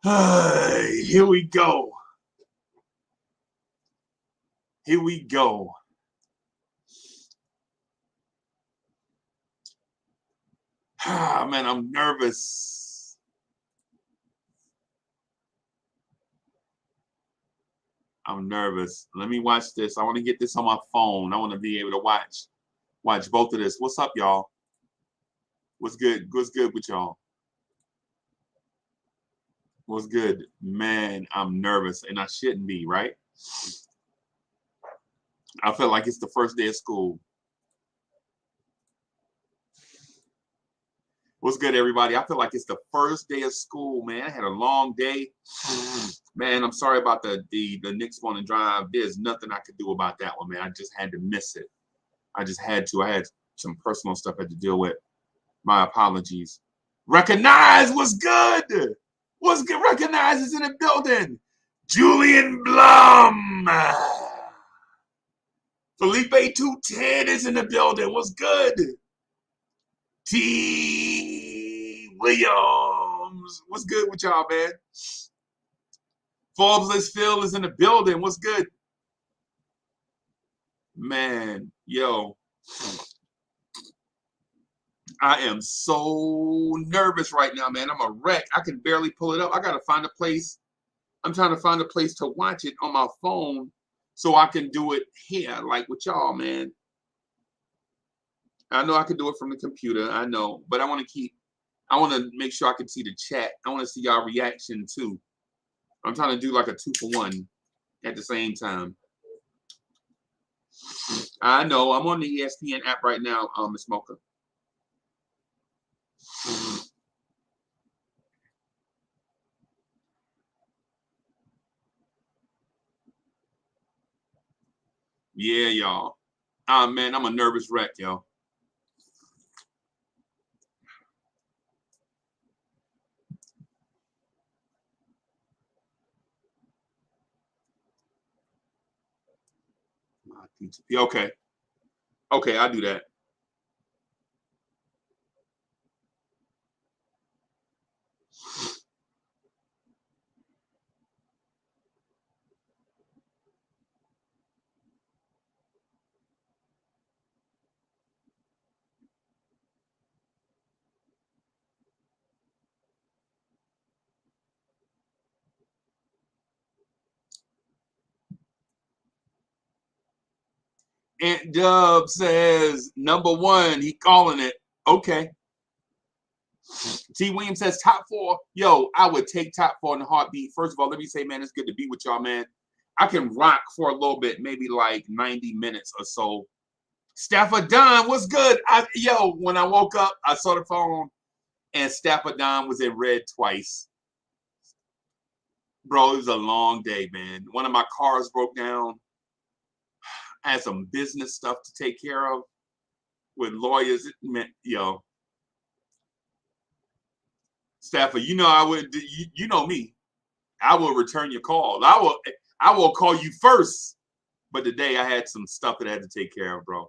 Here we go. Here we go. Man, I'm nervous. I'm nervous. Let me watch this. I want to get this on my phone. I want to be able to watch both of this. What's up, y'all? What's good? What's good with y'all? What's good? Man, I'm nervous, and I shouldn't be, right? I feel like it's the first day of school. What's good, everybody? I feel like it's the first day of school, man. I had a long day. Man, I'm sorry about the Knicks morning drive. There's nothing I could do about that one, man. I just had to miss it. I just had to. I had some personal stuff I had to deal with. My apologies. Recognize what's good. What's good? Recognize is in the building. Julian Blum. Felipe 210 is in the building. What's good? T. Williams. What's good with y'all, man? Forbes Phil is in the building. What's good? Man, yo. I am so nervous right now, man. I'm a wreck. I can barely pull it up. I got to find a place. I'm trying to find a place to watch it on my phone so I can do it here, like with y'all, man. I know I can do it from the computer. I know, but I want to make sure I can see the chat. I want to see y'all reaction too. I'm trying to do like a 2-for-1 at the same time. I know. I'm on the ESPN app right now, Miss Mocha. Yeah, y'all. Man, I'm a nervous wreck, yo. Okay. Okay, I'll do that. Aunt Dub says #1. He calling it. Okay. T. Williams says top 4. Yo, I would take top 4 in a heartbeat. First of all, let me say, man, it's good to be with y'all, man. I can rock for a little bit, maybe like 90 minutes or so. Stafford Don, what's good? When I woke up, I saw the phone, and Stafford Don was in red twice. Bro, it was a long day, man. One of my cars broke down. I had some business stuff to take care of with lawyers. Yo, Stafford, you know I would. You know me. I will return your call. I will call you first. But today I had some stuff that I had to take care of, bro.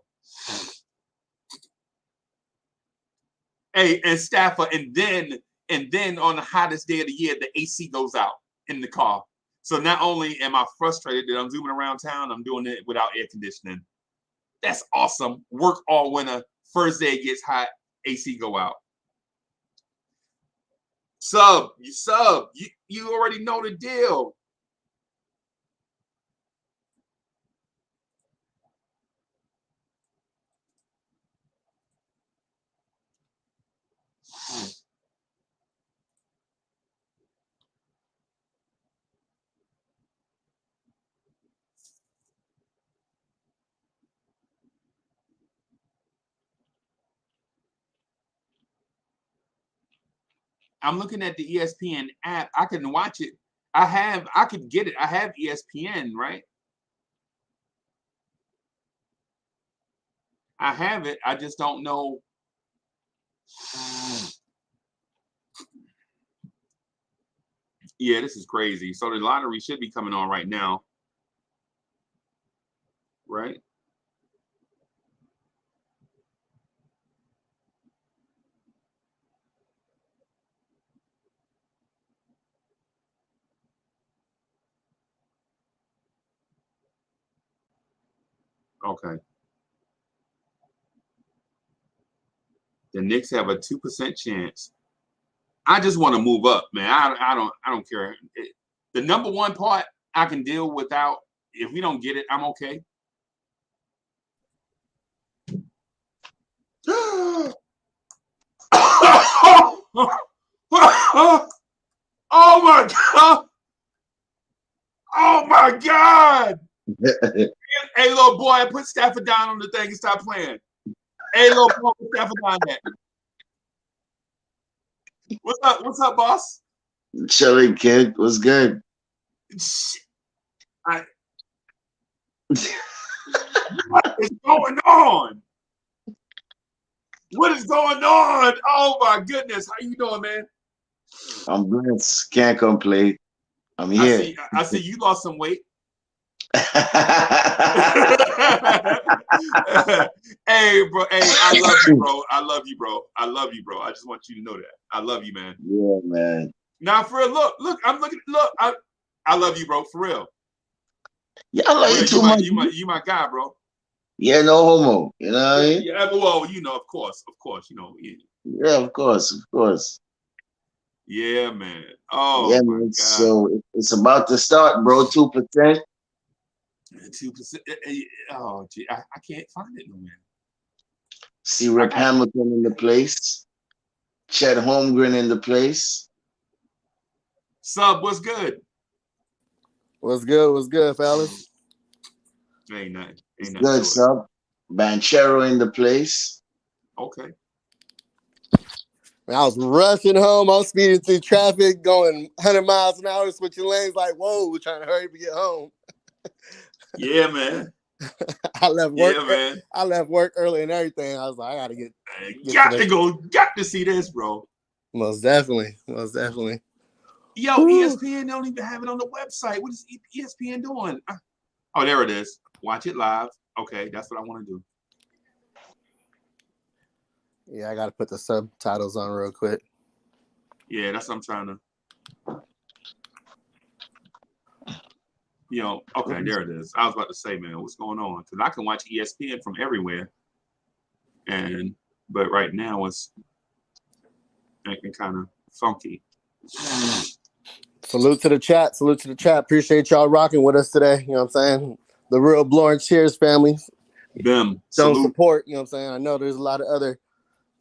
Hey, and Stafford, and then on the hottest day of the year, the AC goes out in the car. So not only am I frustrated that I'm zooming around town, I'm doing it without air conditioning. That's awesome. Work all winter. First day it gets hot, AC go out. Sub. You already know the deal. I'm looking at the ESPN app. I can watch it. I could get it. I have ESPN, right? I have it. I just don't know. Yeah, this is crazy. So the lottery should be coming on right now, right? Okay. The Knicks have a 2% chance. I just want to move up, man. I don't care. The number one part I can deal without. If we don't get it, I'm okay. Oh my god! Oh my god! Hey, little boy, put Stafford down on the thing and stop playing. Hey, little boy, put Stafford down there. What's up? What's up, boss? Chilling, kid. What's good? What is going on? What is going on? Oh my goodness! How you doing, man? I'm blessed. Can't complain. I'm I here. see. I see you lost some weight. Hey, bro. Hey, I love you, bro. I love you, bro. I love you, bro. I just want you to know that. I love you, man. Yeah, man. Now, for real, look. I'm looking. Look, I love you, bro. For real. Yeah, I love For you real, too much. you my guy, bro. Yeah, no homo. You know what I Yeah, mean? yeah. Well, of course, you know. Yeah, Yeah, of course, of course. yeah, man. Oh Yeah, my man. God. So it's about to start, bro. 2%. 2%. Oh, gee, I can't find it no man. See I Rip got Hamilton in the place. Chet Holmgren in the place. Sub. What's good? What's good? What's good, fellas? Ain't nothing. It's Ain't nothing good, to it. sub. Banchero in the place. Okay. Man, I was rushing home. I was speeding through traffic, going 100 miles an hour, switching lanes like, whoa, trying to hurry to get home. Yeah, man. I left work. Yeah, man. I left work early and everything. I was like, I gotta get to Got the to go. Got to see this, bro. most definitely. Yo, Whew. ESPN don't even have it on the website. What is ESPN doing? Oh, there it is. Watch it live. Okay, that's what I want to do. Yeah, I gotta put the subtitles on real quick. Yeah, that's what I'm trying to. Okay, there it is. I was about to say, man, what's going on? Because I can watch ESPN from everywhere, but right now it's acting kind of funky. Salute to the chat. Appreciate y'all rocking with us today. You know what I'm saying? The real Blowing Cheers family. Them Don't salute. support, you know what I'm saying? I know there's a lot of other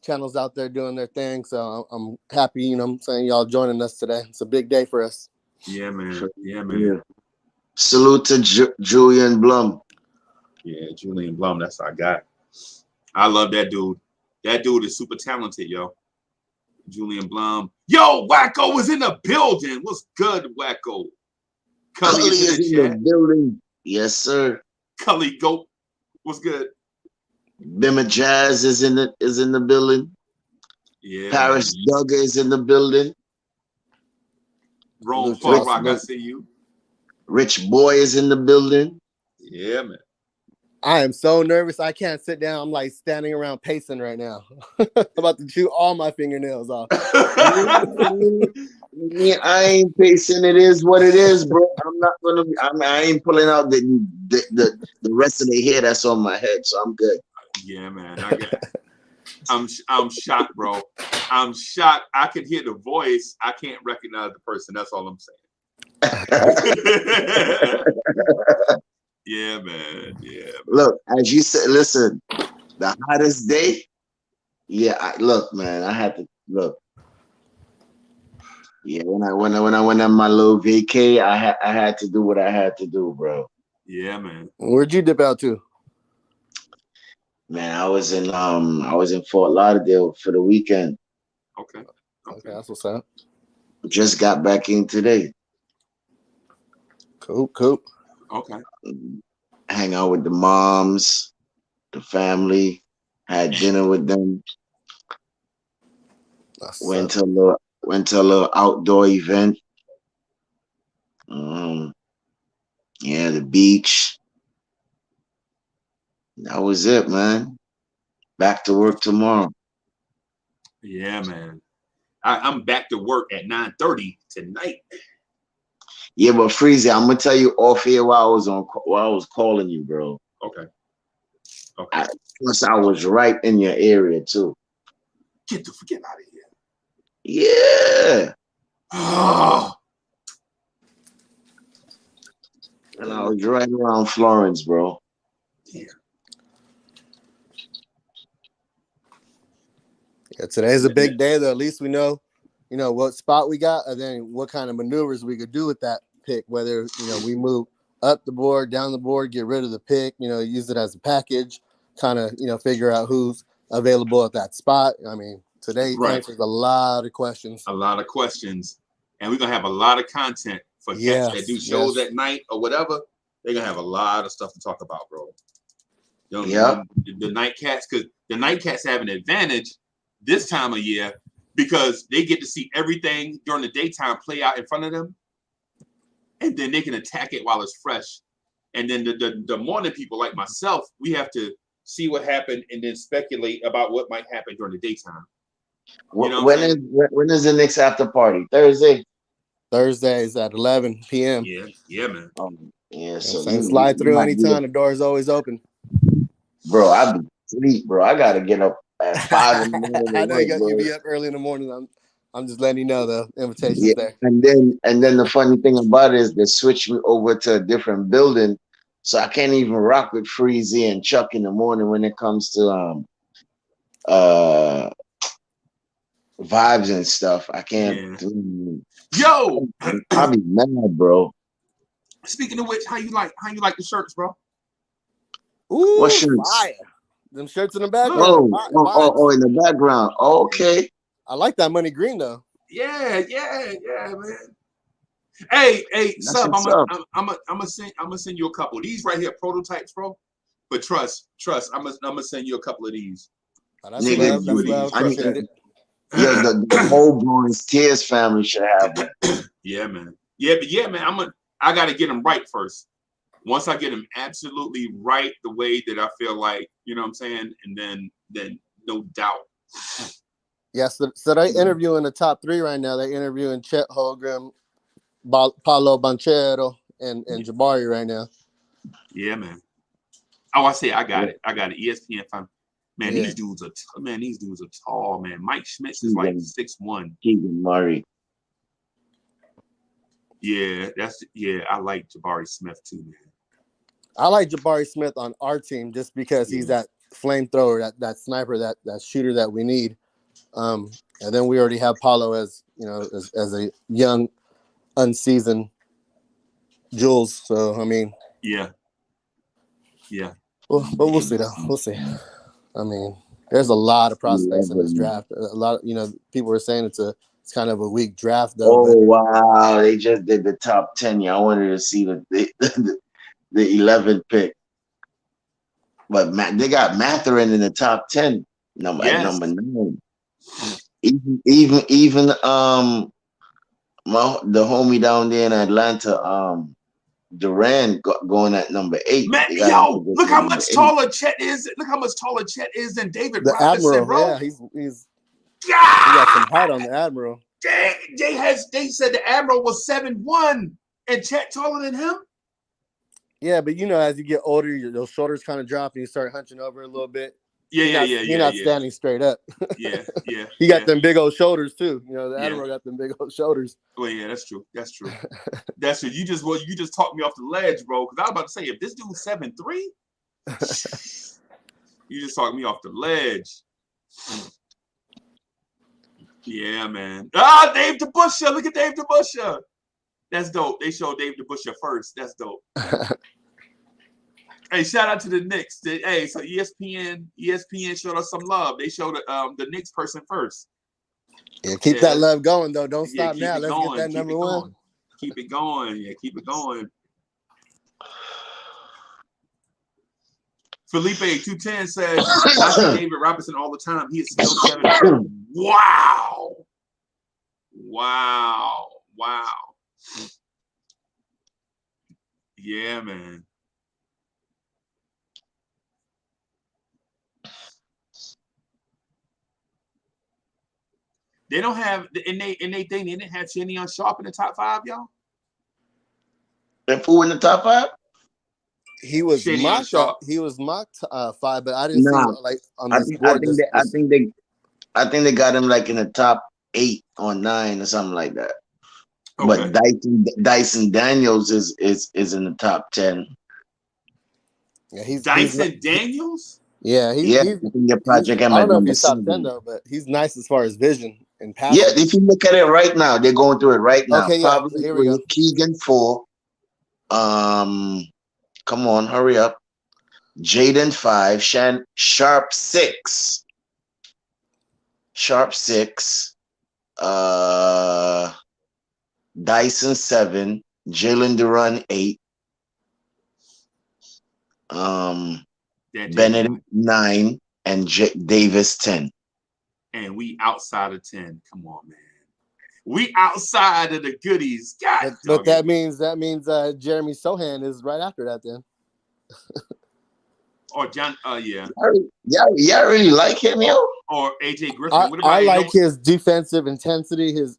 channels out there doing their thing, so I'm happy, you know what I'm saying, y'all joining us today. It's a big day for us. Yeah, man. Yeah, man. Salute to Julian Blum. Yeah, Julian Blum. That's our guy. I love that dude. That dude is super talented, yo. Julian Blum. Yo, Wacko was in the building. What's good, Wacko? Cully is in the chat. Building. Yes, sir. Cully Goat. What's good? Bimmer Jazz is in the building. Yeah. Paris Duggar is in the building. Rome Far Rock, I see you. Rich Boy is in the building. Yeah, man. I am so nervous. I can't sit down. I'm like standing around pacing right now. I'm about to chew all my fingernails off. Yeah, I ain't pacing. It is what it is, bro. I'm not gonna. I ain't pulling out the rest of the hair that's on my head, so I'm good. Yeah, man. I'm shocked, bro. I'm shocked. I can hear the voice. I can't recognize the person. That's all I'm saying. Yeah, man. Yeah. Man. Look, as you said, listen, the hottest day. Yeah, look, man. I had to look. Yeah, when I went on my little vacay, I had to do what I had to do, bro. Yeah, man. Where'd you dip out to? Man, I was in Fort Lauderdale for the weekend. Okay, that's what's up. Just got back in today. Cool. Okay. Hang out with the moms, the family, had dinner with them. Went to a little outdoor event. Yeah, the beach. That was it, man. Back to work tomorrow. Yeah, man. I'm back to work at 9:30 tonight. Yeah, but Freezy, I'm gonna tell you off here while I was calling you, bro. Okay. Okay. Plus, I was right in your area too. Get out of here. Yeah. Oh, And I was right around Florence, bro. yeah. Yeah, today's a big day, though. At least we know, what spot we got, and then what kind of maneuvers we could do with that pick. Whether we move up the board, down the board, get rid of the pick, use it as a package, kind of figure out who's available at that spot. I mean, today answers a lot of questions. A lot of questions, and we're gonna have a lot of content for cats that do shows at night or whatever. They're gonna have a lot of stuff to talk about, bro. The night cats, because the night cats have an advantage this time of year because they get to see everything during the daytime play out in front of them, and then they can attack it while it's fresh. And then the morning people like myself, we have to see what happened and then speculate about what might happen during the daytime. When is the next after party? Thursday. Thursdays at 11 p.m. Yeah, man. Yeah, so slide through anytime. The door is always open. Bro, I be asleep, bro. I gotta get up at 5 in the morning. I know you be up early in the morning. I'm just letting you know the invitation's there. And then the funny thing about it is they switched me over to a different building, so I can't even rock with Freezy and Chuck in the morning when it comes to vibes and stuff. I can't. Yo, I'll be mad, bro. Speaking of which, how you like the shirts, bro? Ooh, what shirts? Fire. Them shirts in the background. Oh, in the background. Oh, okay. I like that money green though. Yeah, man. Hey, sub. I'm gonna send you a couple. These right here, prototypes, bro. But trust. I'm gonna send you a couple of these. Oh, that's love. Appreciate it. Yeah, the whole Boys Tears family should have them. Yeah, man. Yeah, man. I gotta get them right first. Once I get them absolutely right, the way that I feel like, you know what I'm saying, and then no doubt. Yes, so they interviewing the top 3 right now. They're interviewing Chet Holmgren, Paolo Banchero, and Jabari right now. Yeah, man. Oh, I got it. ESPN fan. Man, these dudes are tall, man. Mike Schmitz is like 6'1". Keegan Murray. Yeah, I like Jabari Smith too, man. I like Jabari Smith on our team just because he's that flamethrower, that sniper, that shooter that we need. And then we already have Paulo as as a young, unseasoned Jules. So I mean, yeah. Well, but we'll see though. We'll see. I mean, there's a lot of prospects in this draft. A lot of people were saying it's kind of a weak draft though. Oh wow, they just did the top 10. Yeah, I wanted to see the 11th pick. But they got Mathurin in the top 10, at number 9. Even the homie down there in Atlanta, Duran going at number 8. Man, look how much taller Chet is. Look how much taller Chet is than David Robinson, Admiral, bro. Yeah, he's he got some height on the Admiral. They said the Admiral was 7'1" and Chet taller than him. Yeah, but as you get older, those shoulders kind of drop and you start hunching over a little bit. You're not standing straight up. Yeah. He got them big old shoulders too. The Admiral got them big old shoulders. Well, yeah, that's true. That's true. You just talked me off the ledge, bro. Because I was about to say, if this dude's 7'3", you just talked me off the ledge. Yeah, man. Dave DeBusschere. Look at Dave DeBusschere. That's dope. They showed Dave DeBusschere first. That's dope. Hey, shout out to the Knicks. Hey, so ESPN showed us some love. They showed the Knicks person first. Yeah, keep that love going though. Don't stop now. Let's get that number 1. Keep it going. Yeah, keep it going. Felipe 210 says, I see David Robinson all the time. He is still 7. Wow. Yeah, man. They don't have in they thing. They didn't have Shanion Sharp in the top 5, y'all. And who in the top 5? He was Shadion Sharp. He was mocked 5, but I didn't see Nah, like on I this think board. I think they got him like in the top 8 or 9 or something like that. Okay. But Dyson Daniels is in the top 10. Yeah, he's Dyson Daniels. Yeah, I think the project him I at don't know if number he's top 10 7. though, but he's nice as far as vision and Yeah, passing. if you look at it right now, they're going through it right now. Okay, yeah, Probably here we go. Keegan 4. Come on, hurry up. Jaden 5, Sharp 6. Dyson 7, Jalen Duran 8. Benedict 9, and Davis 10. And we outside of 10. Come on, man. We outside of the goodies. God, but that means Jeremy Sohan is right after that then. Or John, yeah. Y'all really like him, yo? Or AJ Griffin. I like his defensive intensity, his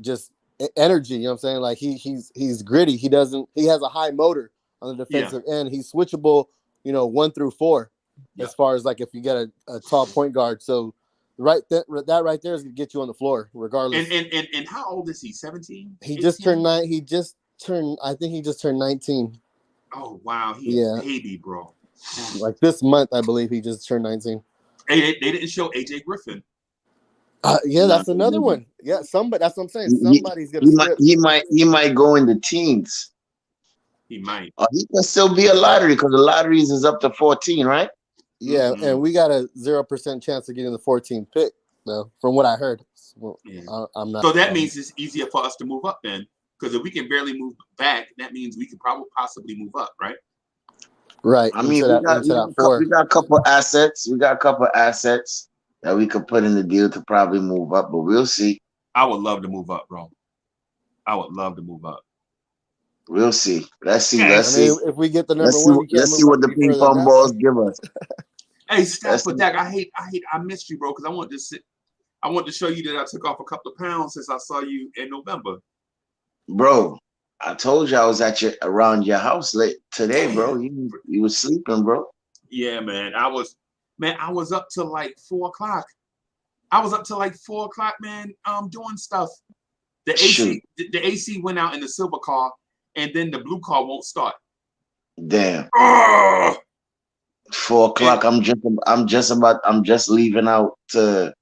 just energy. You know what I'm saying? Like he's gritty. He has a high motor on the defensive end. He's switchable, 1 through 4, as far as like if you get a tall point guard. So that right there is gonna get you on the floor regardless. And how old is he? 17? He just turned 9. I think he just turned 19. Oh wow, he's a baby, bro. Like this month, I believe he just turned 19. They didn't show AJ Griffin. That's another one. Yeah, that's what I'm saying. Somebody's gonna slip. He might go in the teens. He might. He can still be a lottery because the lotteries is up to 14, right? Yeah, and we got a 0% chance of getting the 14th pick, though, from what I heard. Well, I'm not. So that means it's easier for us to move up then, because if we can barely move back, that means we could possibly move up, right? Right. I mean, we got a couple assets. We got a couple assets that we could put in the deal to probably move up, but we'll see. I would love to move up, bro. I would love to move up. We'll see. Let's see. If we get the number one, let's see what the ping pong balls give us. Hey, Stafford Dak, I missed you, bro, because I want to show you that I took off a couple of pounds since I saw you in November. Bro, I told you I was around your house late today, bro. You was sleeping, bro. Yeah, man. I was up till like 4 o'clock. I was up till like 4 o'clock, man. Doing stuff. The AC went out in the silver car, and then the blue car won't start. Damn. 4 o'clock. I'm just leaving out to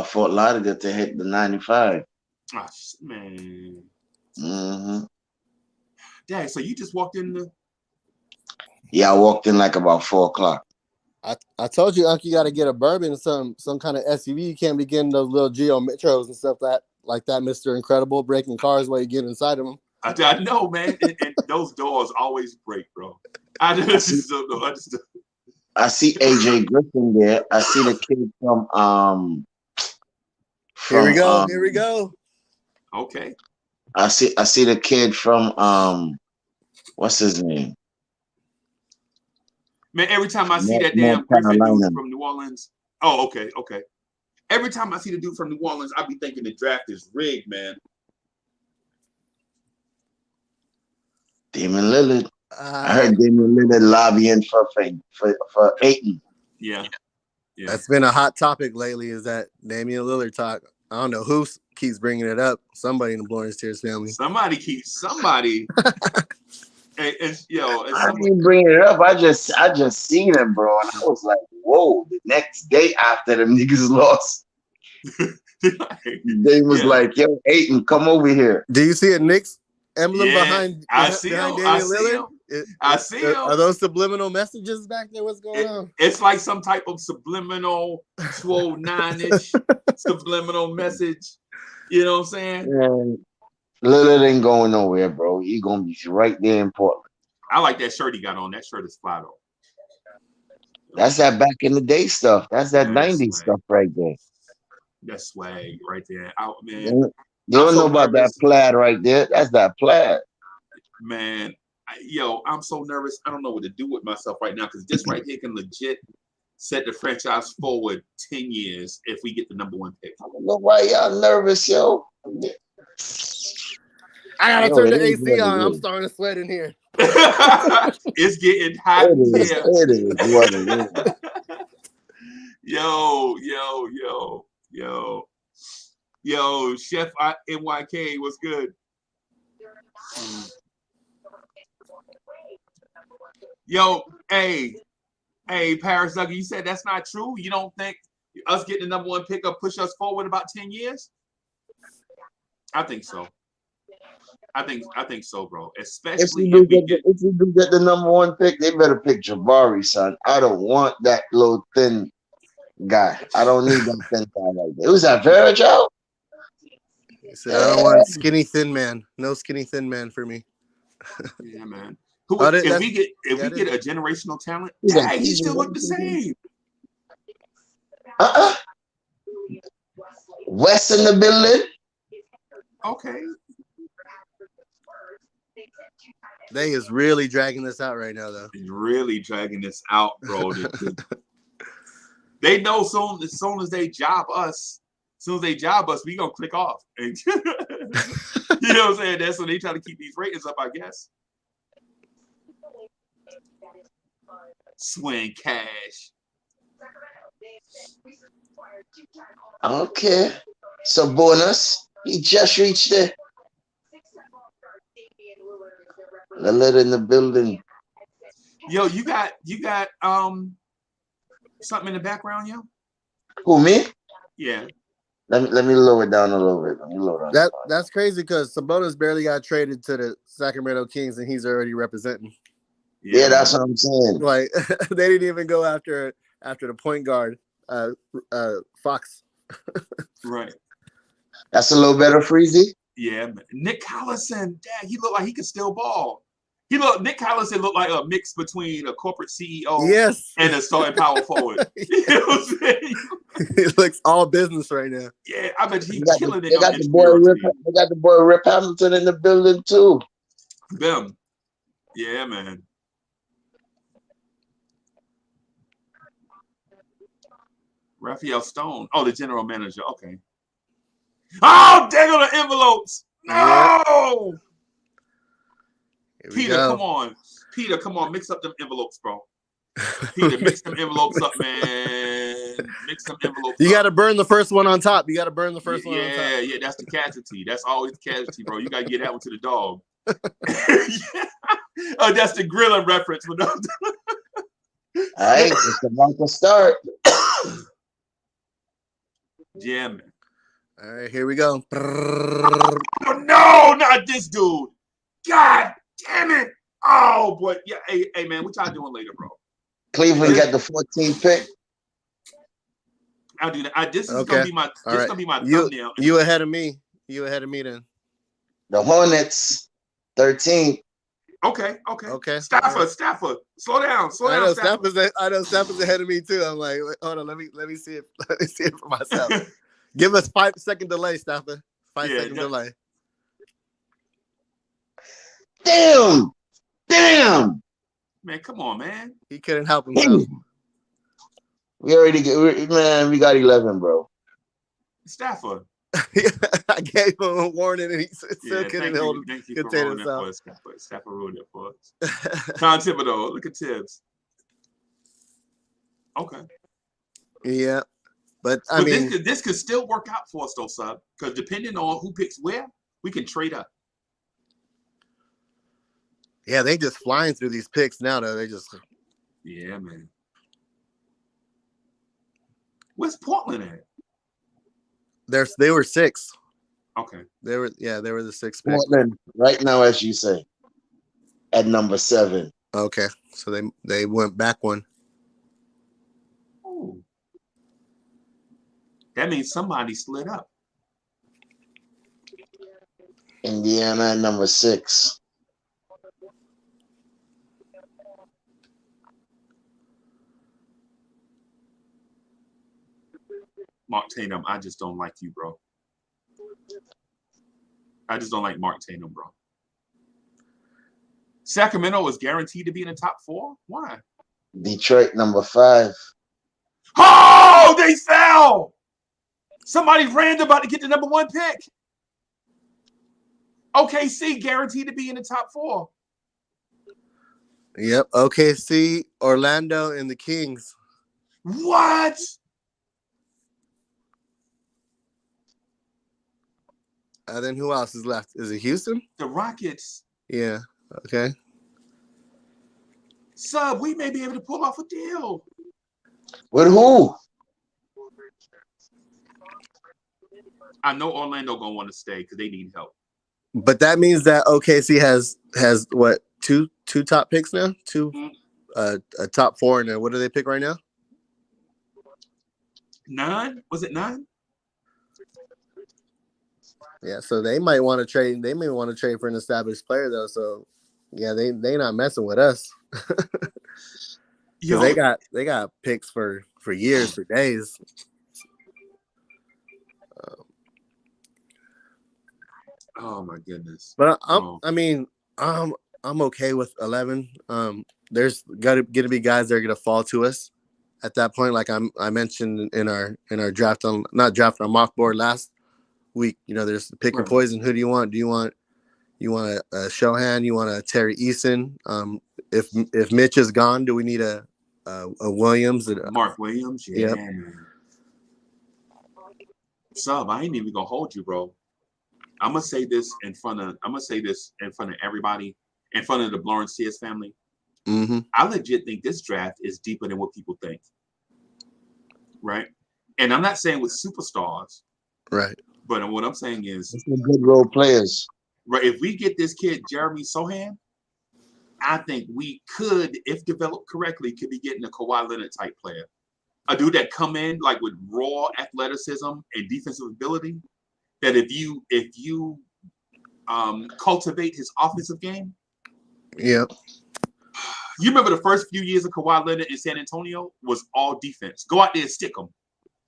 Fort Lauderdale to hit the 95. Oh, man. Mm-hmm. Dad, so you just walked in the... Yeah, I walked in like about 4 o'clock. I told you, Unc, you got to get a bourbon, some kind of SUV. You can't be getting those little Geo Metros and stuff like that, Mr. Incredible, breaking cars while you get inside of them. I know, man. and those doors always break, bro. I just don't know. I see AJ Griffin there. I see the kid from Here we go. Okay. I see the kid from what's his name? Man, every time I see that damn Griffin dude from New Orleans. Oh, okay. Every time I see the dude from New Orleans, I be thinking the draft is rigged, man. Damian Lillard. I heard Damian Lillard lobbying for Ayton. Yeah. That's been a hot topic lately. Is that Damian Lillard talk? I don't know who keeps bringing it up. Somebody in the Blowing Tears family. I didn't bring it up. I just seen him, bro, and I was like, whoa. The next day after them niggas lost, they was like, yo, Ayton, come over here. Do you see a Knicks emblem behind Damian Lillard? I see him. Are those subliminal messages back there? What's going on? It's like some type of subliminal 12-9-ish subliminal message. You know what I'm saying? Man, Lillard ain't going nowhere, bro. He gonna be right there in Portland. I like that shirt he got on. That shirt is fly though. That's that back in the day stuff. That's that 90s stuff right there. That's swag right there. Man. You don't know about that plaid right there. That's that plaid. Man, I'm so nervous. I don't know what to do with myself right now because this right here can legit set the franchise forward 10 years if we get the number 1 pick. I don't know why y'all nervous, yo. I gotta turn the AC on. I'm starting to sweat in here. It's getting hot here. It is what it is. Yo, Chef NYK, what's good? Yo, hey, Paris Duggan, you said that's not true? You don't think us getting the number one pickup push us forward about 10 years? I think so. I think so, bro. Especially if you do get the number one pick, they better pick Jabari, son. I don't want that little thin guy. I don't need that thin guy like that. Who's that, Virgil? He said, I don't want skinny thin man. No skinny thin man for me. Yeah, man. If we get a generational talent, he still look the same. West in the building. Okay. They is really dragging this out right now, though. Really dragging this out, bro. They know as soon as they job us, we gonna click off. You know what I'm saying? That's when they try to keep these ratings up, I guess. Swing cash. Okay. So bonus. He just reached there. Lillard in the building. Yo, you got something in the background, yo? Who, me? Yeah. Let me lower it down a little bit. That's crazy because Sabonis barely got traded to the Sacramento Kings and he's already representing. Yeah, that's what I'm saying. Like they didn't even go after the point guard, Fox. Right. That's a little better, Freezy. Yeah, man. Nick Collison, dad, he looked like he could still ball. Nick Collison looked like a mix between a corporate CEO and a starting power forward. You know what I'm saying? He looks all business right now. Yeah, I bet he's killing it. They got the boy Rip Hamilton in the building too. Them. Yeah, man. Raphael Stone. Oh, the general manager. Okay. Oh, dang on the envelopes. No. Peter, come on. Peter, come on. Mix up them envelopes, bro. Peter, mix them envelopes up, man. Mix them envelopes You got to burn the first one on top. You got to burn the first one on top. Yeah, that's the casualty. That's always the casualty, bro. You got to get that one to the dog. Oh, that's the grilling reference. All right, it's about to start. Yeah, man. All right, here we go. Oh, no, not this dude. God damn it. Oh, boy. Yeah, hey, man, what y'all doing later, bro? Cleveland got the 14th pick. I'll do that. This is gonna be my thumbnail. You ahead of me. You ahead of me then. The Hornets, 13th. Okay. Stafford. Slow down. I know Stafford's ahead of me too. I'm like, wait, hold on, let me see it. Let me see it for myself. Give us 5-second delay, Stafford. 5-second delay. Damn. Man, come on, man. He couldn't help himself. We got 11, bro. Stafford. I gave him a warning and he still couldn't contain himself. Stafford ruined it for us. Tom Thibodeau, look at Tibbs. Okay. Yeah. But I mean, this could still work out for us, though, sub. Because depending on who picks where, we can trade up. Yeah, they just flying through these picks now, though. Yeah, man. Where's Portland at? They were 6. Okay. They were the 6th pick. Portland, right now, as you say, at number 7. Okay. So they went back one. Ooh. That means somebody slid up. Indiana at number 6. Mark Tatum, I just don't like you, bro. I just don't like Mark Tatum, bro. Sacramento is guaranteed to be in the top 4? Why? Detroit, number 5. Oh, they fell! Somebody random about to get the number 1 pick. OKC guaranteed to be in the top 4. Yep. OKC, Orlando, and the Kings. What? Then who else is left? Is it Houston? The Rockets. Yeah. Okay. Sub, we may be able to pull off a deal. With who? I know Orlando gonna want to stay because they need help. But that means that OKC has what two top picks now? A top 4 and what do they pick right now? 9? Was it 9? Yeah, so they might want to trade. They may want to trade for an established player though. So yeah, they not messing with us. Because they got picks for years, for days. Oh my goodness! But I'm okay with 11. There's gonna be guys that are gonna fall to us at that point. Like I mentioned in our draft on not draft our mock board last week. You know, there's pick your poison. Who do you want? Do you want a Shohan? You want a Terry Eason? If Mitch is gone, do we need a Williams? Mark Williams? Yeah. Yep. Sub, I ain't even gonna hold you, bro. I'm gonna say this in front of everybody, in front of the Lawrence family. Mm-hmm. I legit think this draft is deeper than what people think. Right? And I'm not saying with superstars. Right. But what I'm saying is some good role players. Right. If we get this kid, Jeremy Sohan, I think we could, if developed correctly, could be getting a Kawhi Leonard type player. A dude that come in like with raw athleticism and defensive ability, that if you cultivate his offensive game. Yep. You remember the first few years of Kawhi Leonard in San Antonio was all defense. Go out there and stick them.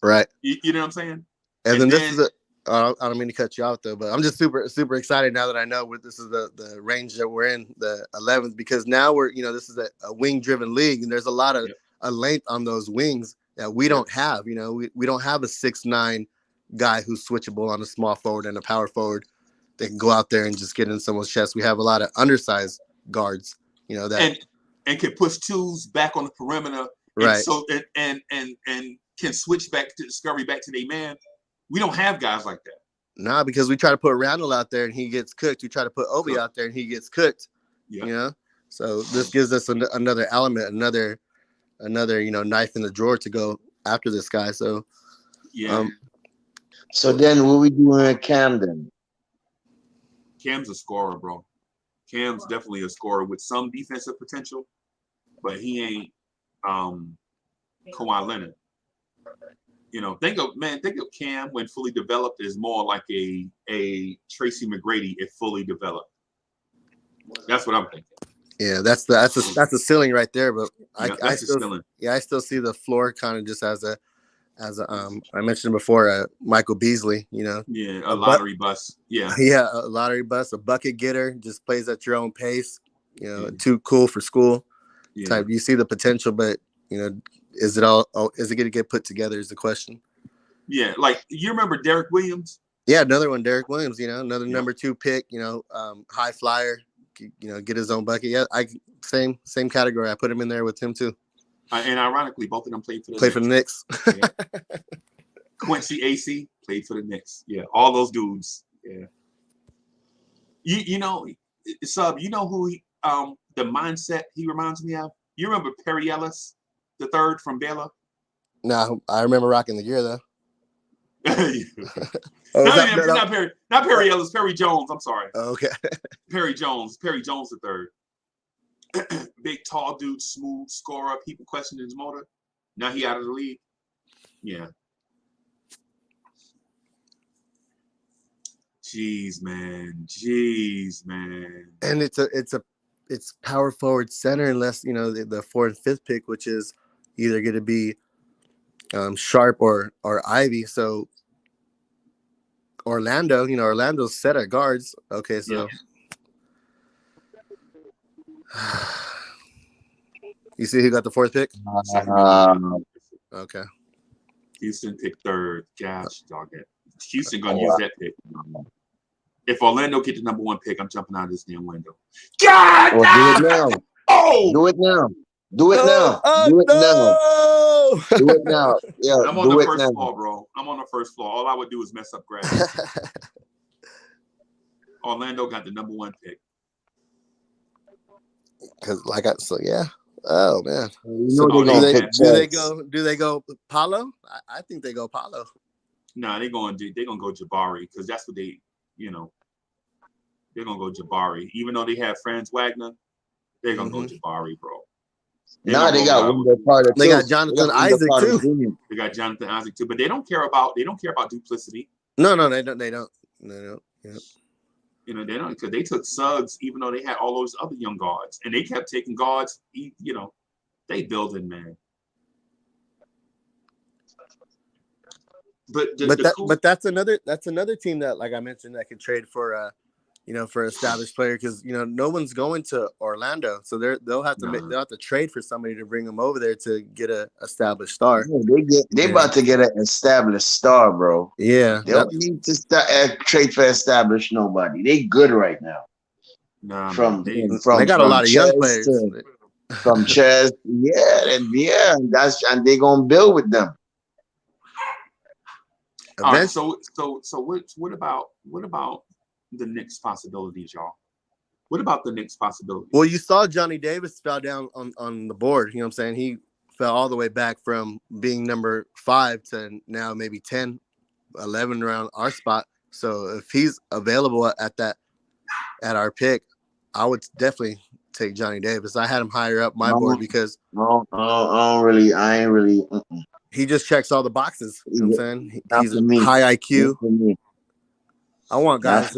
Right. You know what I'm saying? And then this is I don't mean to cut you out though, but I'm just super excited now that I know this is the range that we're in, the 11th, because now this is a wing driven league, and there's a lot of a length on those wings that we don't have. You know, we don't have a 6'9" guy who's switchable on a small forward and a power forward that can go out there and just get in someone's chest. We have a lot of undersized guards, that and can push twos back on the perimeter, right? And so and can switch back to Discovery back to their man. We don't have guys like that. Nah, because we try to put Randall out there and he gets cooked. We try to put Obi out there and he gets cooked. Yeah. So this gives us another element, another knife in the drawer to go after this guy. So so then what we doing with Cam then? Cam's a scorer, bro. Cam's definitely a scorer with some defensive potential, but he ain't Kawhi Leonard. Think of Cam when fully developed as more like a Tracy McGrady if fully developed. That's what I'm thinking. Yeah, that's the ceiling right there. But I still see the floor kind of just as a I mentioned before, Michael Beasley. A lottery bus. Yeah, a lottery bus, a bucket getter, just plays at your own pace. Too cool for school type. You see the potential, but is it going to get put together is the question. Yeah, like you remember Derek Williams? Yeah, another one, Derek Williams. Another number 2 pick. High flyer. Get his own bucket. Yeah, same category. I put him in there with him too. And ironically, both of them played for the Knicks. Quincy AC played for the Knicks. Yeah, all those dudes. Yeah. Sub. Who he, the mindset he reminds me of? You remember Perry Ellis, the third from Baylor? No, I remember rocking the gear though. Not Perry Ellis, Perry Jones. I'm sorry. Oh, okay. Perry Jones the third. Big, tall dude, smooth scorer. People questioned his motor. Now he out of the league. Yeah. Jeez, man. And it's power forward center unless the 4th and 5th pick, which is either going to be Sharp or Ivy. So Orlando's set at guards. Okay, so you see who got the 4th pick? Okay. Houston picked 3rd. Gosh, dog it. Houston gonna use that pick. If Orlando get the number 1 pick, I'm jumping out of this damn window. God! Well, do it now. Oh, Do it now. Do it No, now. Do it now. Do it no. now. Yeah, I'm on do the it first now. floor, bro. I'm on the first floor. All I would do is mess up grass. Orlando got the number 1 pick. Because yeah. Oh man. You So know they're gonna pick Chance. do they go Paulo? I think they go Paulo. Nah, they're gonna go Jabari because that's what they're gonna go Jabari. Even though they have Franz Wagner, they're gonna go Jabari, bro. Nah, they got Wendell Carter too. They got Jonathan Isaac too. Jr. They got Jonathan Isaac too, but they don't care about duplicity. No, they don't. They don't. Yeah. They don't, because they took Suggs even though they had all those other young guards, and they kept taking guards. They building, man. But that's another team that, like I mentioned, that could trade for for established player, because no one's going to Orlando, so they'll have to trade for somebody to bring them over there to get a established star. They about to get an established star, bro. Yeah, they don't need to trade for established nobody. They good right now. They got a lot of young players from Chess. And they gonna build with them. All right, so what about the Knicks possibilities, y'all? What about the Knicks possibilities? Well, you saw Johnny Davis fell down on the board. You know what I'm saying? He fell all the way back from being number 5 to now maybe 10, 11 around our spot. So if he's available at our pick, I would definitely take Johnny Davis. I had him higher up my board because I ain't really. He just checks all the boxes. You know what I'm saying? He's high IQ. I want guys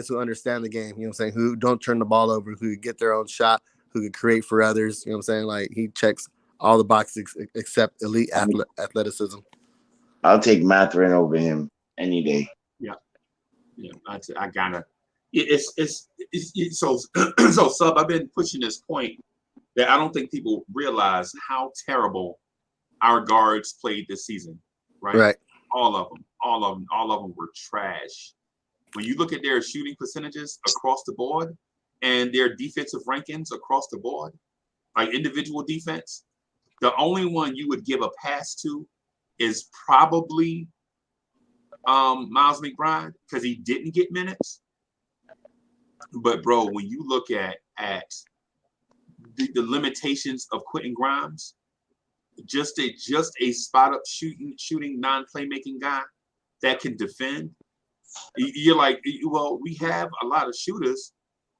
who understand the game. You know what I'm saying? Who don't turn the ball over, who get their own shot, who can create for others. You know what I'm saying? Like, he checks all the boxes except elite athleticism. I'll take Mathurin over him any day. Yeah. I gotta. It's so Sub. I've been pushing this point that I don't think people realize how terrible our guards played this season. Right. All of them were trash. When you look at their shooting percentages across the board and their defensive rankings across the board, like individual defense, the only one you would give a pass to is probably Miles McBride, because he didn't get minutes. But bro, when you look at the limitations of Quentin Grimes, just a spot up shooting non-playmaking guy that can defend. You're like, well, we have a lot of shooters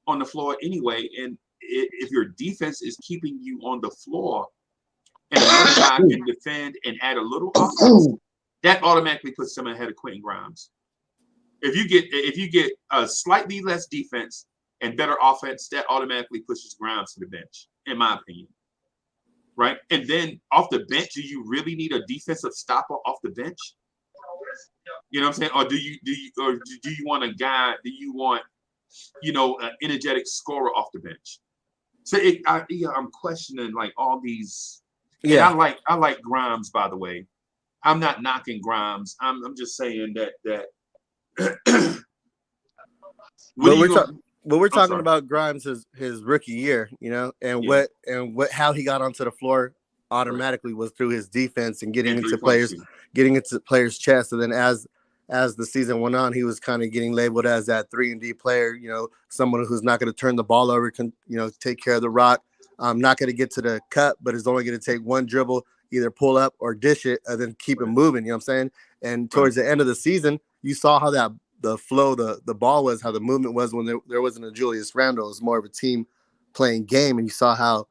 on the floor anyway, and if your defense is keeping you on the floor and another guy can defend and add a little offense, that automatically puts someone ahead of Quentin Grimes. If you get a slightly less defense and better offense, that automatically pushes Grimes to the bench, in my opinion. Right? And then off the bench, do you really need a defensive stopper off the bench? You know what I'm saying? Or do you want a guy? Do you want an energetic scorer off the bench? So I'm questioning like all these. Yeah, and I like Grimes, by the way. I'm not knocking Grimes. I'm just saying that. We're talking about Grimes his rookie year, and how he got onto the floor automatically was through his defense and getting into players' chests. And then as the season went on, he was kind of getting labeled as that 3-and-D player, someone who's not going to turn the ball over, can take care of the rock, not going to get to the cut, but is only going to take one dribble, either pull up or dish it, and then keep it moving. You know what I'm saying? And towards the end of the season, you saw how the flow, the ball was, how the movement was when there wasn't a Julius Randle. It was more of a team playing game, and you saw how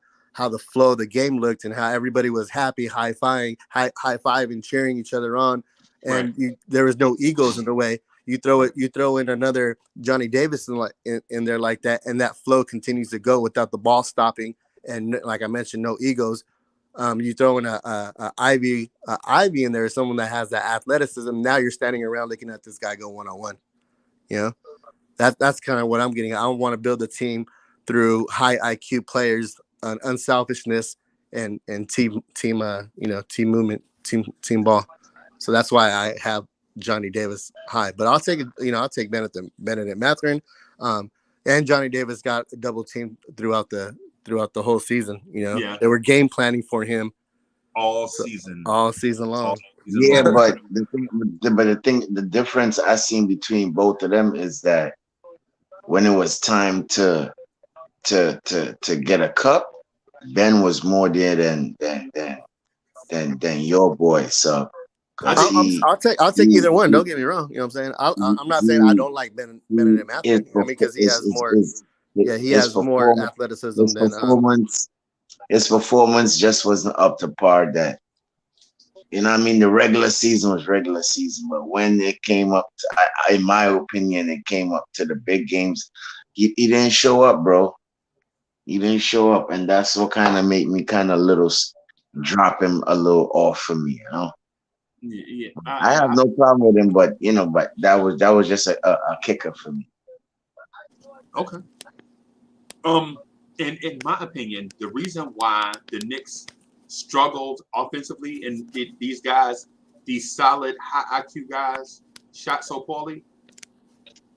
the flow of the game looked and how everybody was happy, high-fiving, cheering each other on, and there was no egos in the way. You throw in another Johnny Davis in there like that, and that flow continues to go without the ball stopping, and like I mentioned, no egos. You throw in a Ivy in there, someone that has that athleticism. Now you're standing around looking at this guy go one-on-one. That's kind of what I'm getting. I want to build a team through high IQ players, unselfishness, and team movement, team ball. So that's why I have Johnny Davis high. But I'll take Bennett Mathurin, and Johnny Davis got double teamed throughout the throughout the whole season. Yeah. They were game planning for him all season long. All season Yeah, long. but the difference I seen between both of them is that when it was time to get a cup, Ben was more there than your boy. So because I'll take either one. Don't get me wrong. You know what I'm saying? I'm not saying I don't like Bennett Mathurin. I mean, because he has more. He has more athleticism than. His performance just wasn't up to par. That I mean, the regular season was regular season, but when it came up, in my opinion, it came up to the big games. He didn't show up, bro. He didn't show up, and that's what kind of made me kind of drop him a little off for me. Yeah, I have no problem with him, but but that was just a kicker for me. Okay. In my opinion, the reason why the Knicks struggled offensively and these guys, these solid high IQ guys, shot so poorly,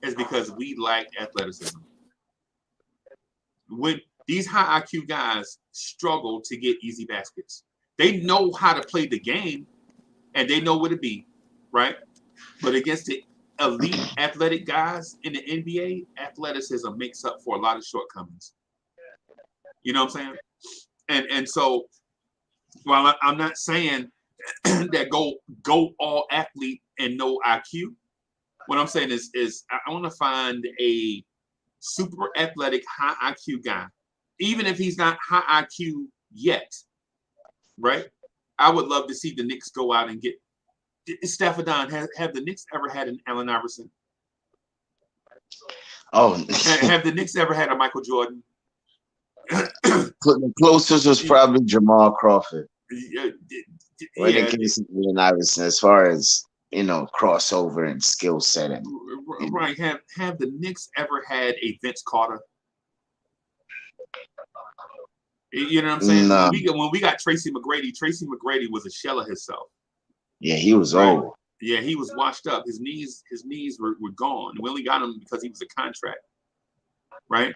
is because we lack athleticism. When these high IQ guys struggle to get easy baskets, they know how to play the game and they know where to be, right? But against the elite athletic guys in the NBA, athleticism makes up for a lot of shortcomings. You know what I'm saying? And so, while I'm not saying that go all athlete and no IQ, what I'm saying is I want to find a super athletic, high IQ guy, even if he's not high IQ yet, right? I would love to see the Knicks go out and get Stafford Don. Have the Knicks ever had an Allen Iverson? Oh, have the Knicks ever had a Michael Jordan? The closest was probably Jamal Crawford. When Yeah, it came to Allen Iverson, as far as crossover and skill set, and right. Have the Knicks ever had a Vince Carter? You know what I'm saying? No. When we got Tracy McGrady was a shell of himself. Yeah, he was old. Yeah, he was washed up. His knees were gone. We only got him because he was a contract. Right?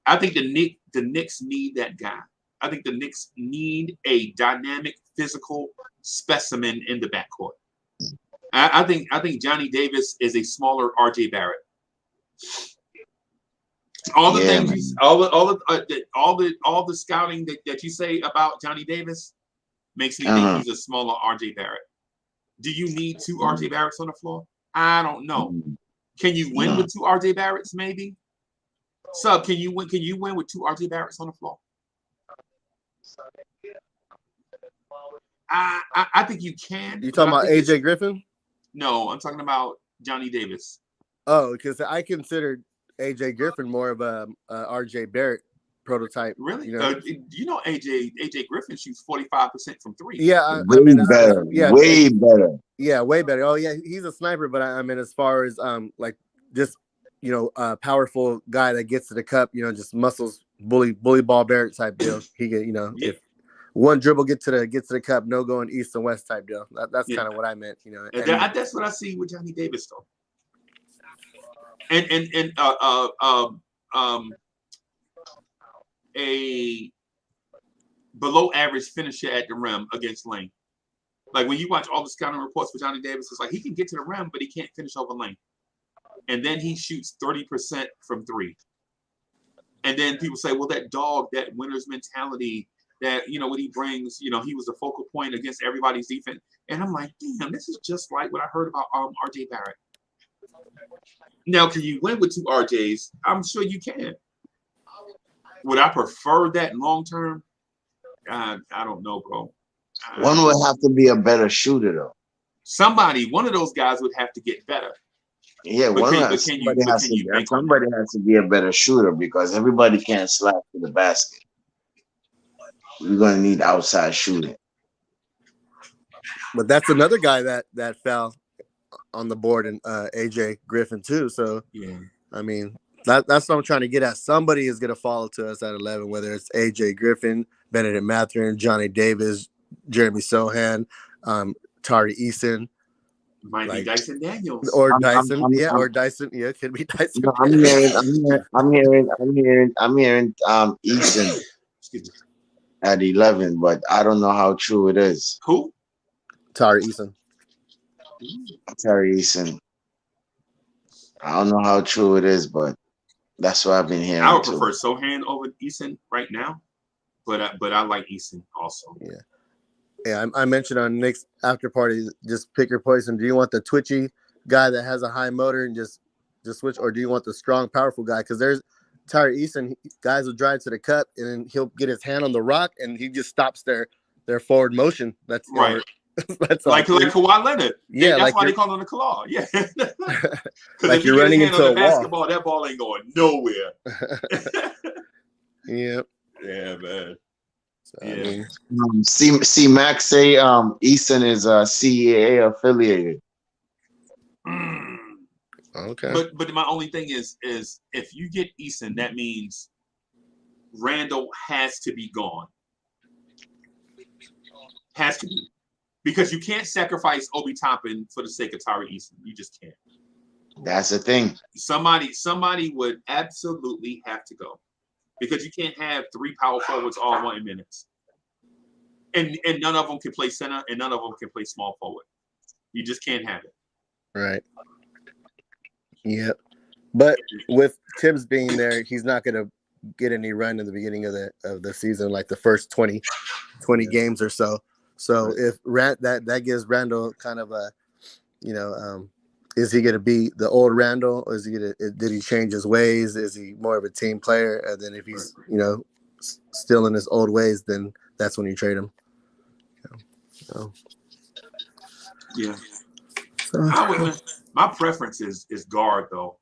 I think the Knicks need that guy. I think the Knicks need a dynamic, physical specimen in the backcourt. I think Johnny Davis is a smaller RJ Barrett. All the things, all the scouting that you say about Johnny Davis makes me think he's a smaller RJ Barrett. Do you need two RJ Barretts on the floor? I don't know. Can you win with two RJ Barretts? Maybe. Sub, can you win? Can you win with two RJ Barretts on the floor? I think you can. You talking about AJ Griffin? No, I'm talking about Johnny Davis. Oh, because I considered AJ Griffin more of a RJ Barrett prototype. Really? AJ Griffin shoots 45% from three. Yeah, way better. Yeah, way better. Oh yeah, he's a sniper, but I mean, as far as like just powerful guy that gets to the cup, just muscles, bully ball Barrett type deal. He get if one dribble get to the cup, no going east and west type deal. That's kind of what I meant. That's what I see with Johnny Davis though. And a below average finisher at the rim against Lane. Like when you watch all the scouting reports for Johnny Davis, it's like he can get to the rim, but he can't finish over Lane. And then he shoots 30% from three. And then people say, well, that dog, that winner's mentality, that, what he brings, he was the focal point against everybody's defense. And I'm like, damn, this is just like what I heard about RJ Barrett. Now, can you win with two RJs? I'm sure you can. Would I prefer that long term? I don't know, bro. One would have to be a better shooter, though. One of those guys would have to get better. Yeah, somebody has to be a better shooter because everybody can't slap to the basket. We're going to need outside shooting. But that's another guy that fell on the board, and AJ Griffin too. So yeah, I mean that's what I'm trying to get at. Somebody is going to follow to us at 11, whether it's AJ Griffin, Bennett Mathurin, Johnny Davis, Jeremy Sohan, Tari Eason. Might be Dyson Daniels or Dyson, or Dyson. Yeah, it could be Dyson. I'm hearing Eason. at 11, but I don't know how true it is. Who? Tari Eason. Terry Eason. I don't know how true it is, but that's what I've been hearing. I would prefer Sohan over Eason right now, but I like Eason also. Yeah. Yeah, I mentioned on Knicks after party, just pick your poison. Do you want the twitchy guy that has a high motor and just switch, or do you want the strong, powerful guy? Because there's Tyree Eason, guys will drive to the cup and then he'll get his hand on the rock and he just stops their forward motion. That's right. That's like Kawhi Leonard. Yeah, that's like why they call him the claw. Yeah. Like you're running into a basketball, wall. that ball ain't going nowhere. Yeah. Yeah, man. So, yeah. I mean, see Max say Eason is CAA affiliated. Okay. But my only thing is if you get Eason, that means Randall has to be gone. Has to be. Because you can't sacrifice Obi Toppin for the sake of Tari Eason. You just can't. That's the thing. Somebody would absolutely have to go. Because you can't have 3 power forwards all 1 minutes. And none of them can play center and none of them can play small forward. You just can't have it. Right. Yep. But with Tibbs being there, he's not going to get any run in the beginning of the season, like the first 20 games or so. So if that gives Randall kind of a, is he going to be the old Randall, or did he change his ways? Is he more of a team player? And then if he's still in his old ways, then that's when you trade him. So. Yeah. My preference is guard though.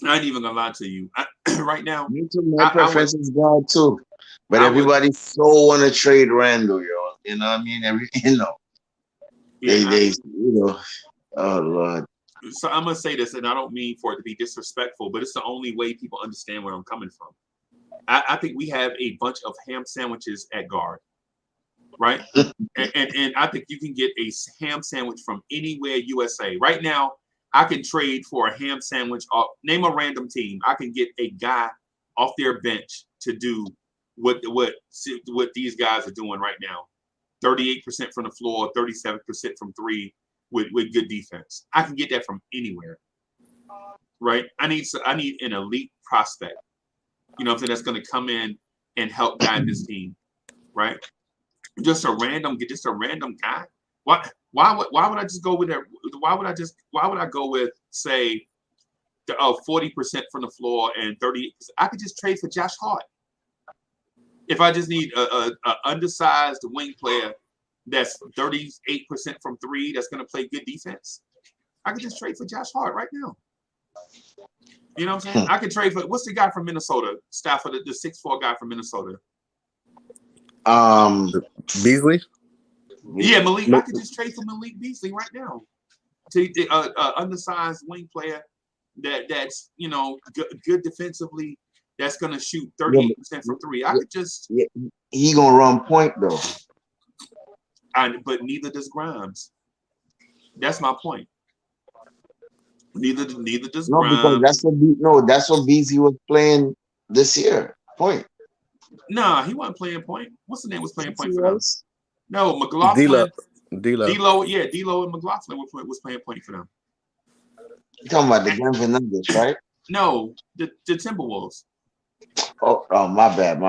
I ain't even gonna lie to you. Right now, me too. My preference is guard too. But everybody so want to trade Randall, yo. You know what I mean? Oh Lord. So I'm gonna say this, and I don't mean for it to be disrespectful, but it's the only way people understand where I'm coming from. I think we have a bunch of ham sandwiches at guard, right? and I think you can get a ham sandwich from anywhere USA. Right now, I can trade for a ham sandwich. Name a random team. I can get a guy off their bench to do what these guys are doing right now. 38% from the floor, 37% from 3 with good defense. I can get that from anywhere. Right? I need an elite prospect. That's going to come in and help guide this team. Right? Just a random guy. Why would I just go with that? Why would I go with, say, 40% from the floor and 38%? I could just trade for Josh Hart. If I just need a undersized wing player that's 38% from 3, that's going to play good defense, I could just trade for Josh Hart right now. You know what I'm saying? I could trade for, what's the guy from Minnesota? Stafford, the 6'4" guy from Minnesota. Beasley? Yeah, Malik. I could just trade for Malik Beasley right now. To undersized wing player that's good defensively. That's gonna shoot 38% from 3. I could just. Yeah, he gonna run point though. But neither does Grimes. That's my point. Neither does Grimes. Because that's what Beasley was playing this year. Point. Nah, he wasn't playing point. What's the name was playing point for them? No, McLaughlin. D'Lo. Yeah, D'Lo and McLaughlin was playing point for them. You're talking about the Denver Nuggets, right? No, the Timberwolves. Oh, my bad.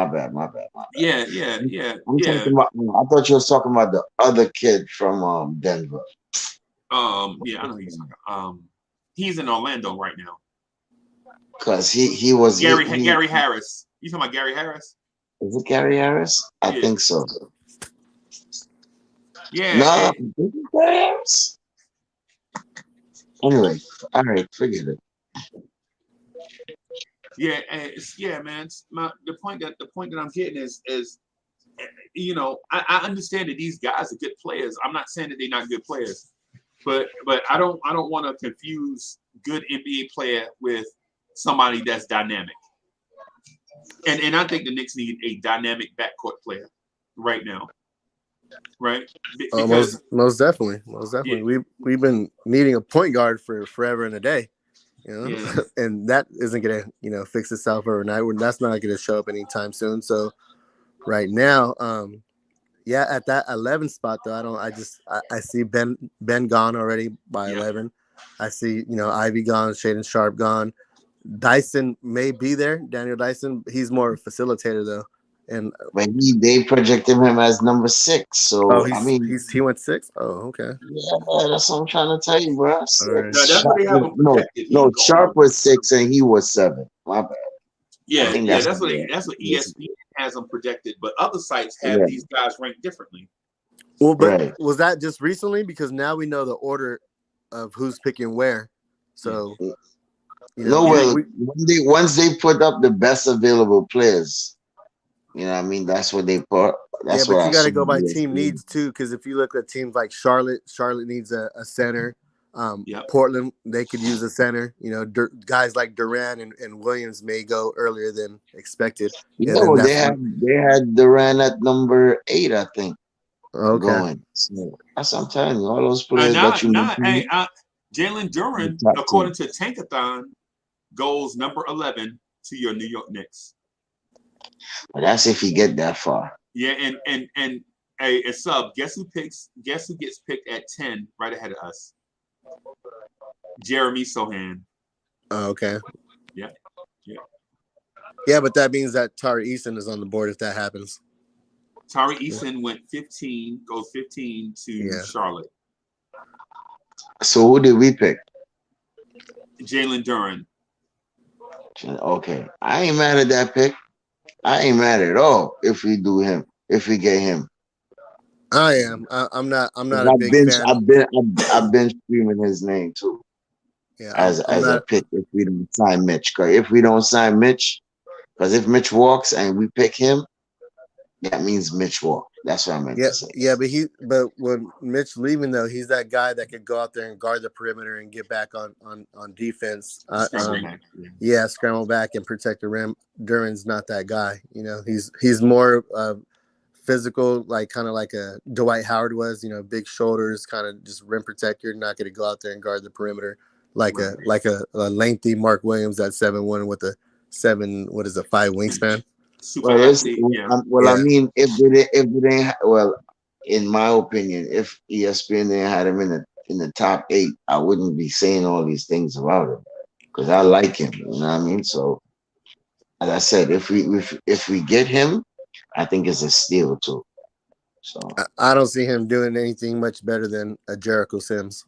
Yeah. Talking about, I thought you were talking about the other kid from Denver. Yeah, I know who you're talking about. He's in Orlando right now. Cause he was Gary Harris. You talking about Gary Harris? Is it Gary Harris? I think so. Yeah. No, is it Gary Harris? Anyway, all right, forget it. Yeah, man. The point that I'm getting is I understand that these guys are good players. I'm not saying that they're not good players, but I don't want to confuse good NBA player with somebody that's dynamic. And I think the Knicks need a dynamic backcourt player right now. Right? Because, most definitely. Yeah. We've been needing a point guard for forever and a day. And that isn't gonna fix itself overnight. That's not gonna show up anytime soon. So right now. Yeah, at that 11 spot though, I see Ben gone already by Yep. 11. I see Ivy gone, Shaden Sharp gone. Dyson may be there. Daniel Dyson, he's more a facilitator though, and But they projected him as number 6. So I mean, he went 6. Oh, okay. yeah, that's what I'm trying to tell you, bro. All right. No, that's what they have him No, projected. He's no, gone. Sharp was 6 and he was 7. My bad. I Yeah, think yeah, that's that's what ESPN has them projected, but other sites have yeah, these guys ranked differently. Well, but right. was that just recently? Because now we know the order of who's picking where. So No, Yeah. well, once they put up the best available players, I mean, that's what they put. yeah, That's what but you I got to saw. go by team needs too. Because if you look at teams like Charlotte needs a center. Yep. Portland, they could use a center. Guys like Durant and Williams may go earlier than expected. Yeah, And then well, that's they had Durant at number 8, I think, okay. going. So that's what I'm telling you. All those And players that you mentioned, Jalen the Duren, top 10. according to Tankathon, goes number 11 to your New York Knicks. But that's if you get that far. Yeah, and a sub. Guess who gets picked at 10 right ahead of us? Jeremy Sohan. Oh, okay. Yeah. Yeah, but that means that Tari Eason is on the board if that happens. Tari Eason goes 15 to Charlotte. So who did we pick? Jalen Duren. Okay, I ain't mad at that pick. I ain't mad at all if we get him. I am. I'm not a I've big been fan. I've been screaming his name too. Yeah, as I'm a not. pick if we don't sign Mitch. Because if we don't sign Mitch, because if Mitch walks and we pick him, that means Mitch walk. That's what I meant to say. Yeah, but when Mitch leaving though, he's that guy that could go out there and guard the perimeter and get back on defense. Scramble back and protect the rim. Duran's not that guy. He's more physical, like kind of like a Dwight Howard was. Big shoulders, kind of just rim protector. Not going to go out there and guard the perimeter like a lengthy Mark Williams at 7'1" with a 5 wingspan. Super athlete. I mean, if they didn't, well, in my opinion, if ESPN didn't had him in the top 8, I wouldn't be saying all these things about him because I like him. You know what I mean? So, as I said, if we get him, I think it's a steal too. So I don't see him doing anything much better than a Jericho Sims.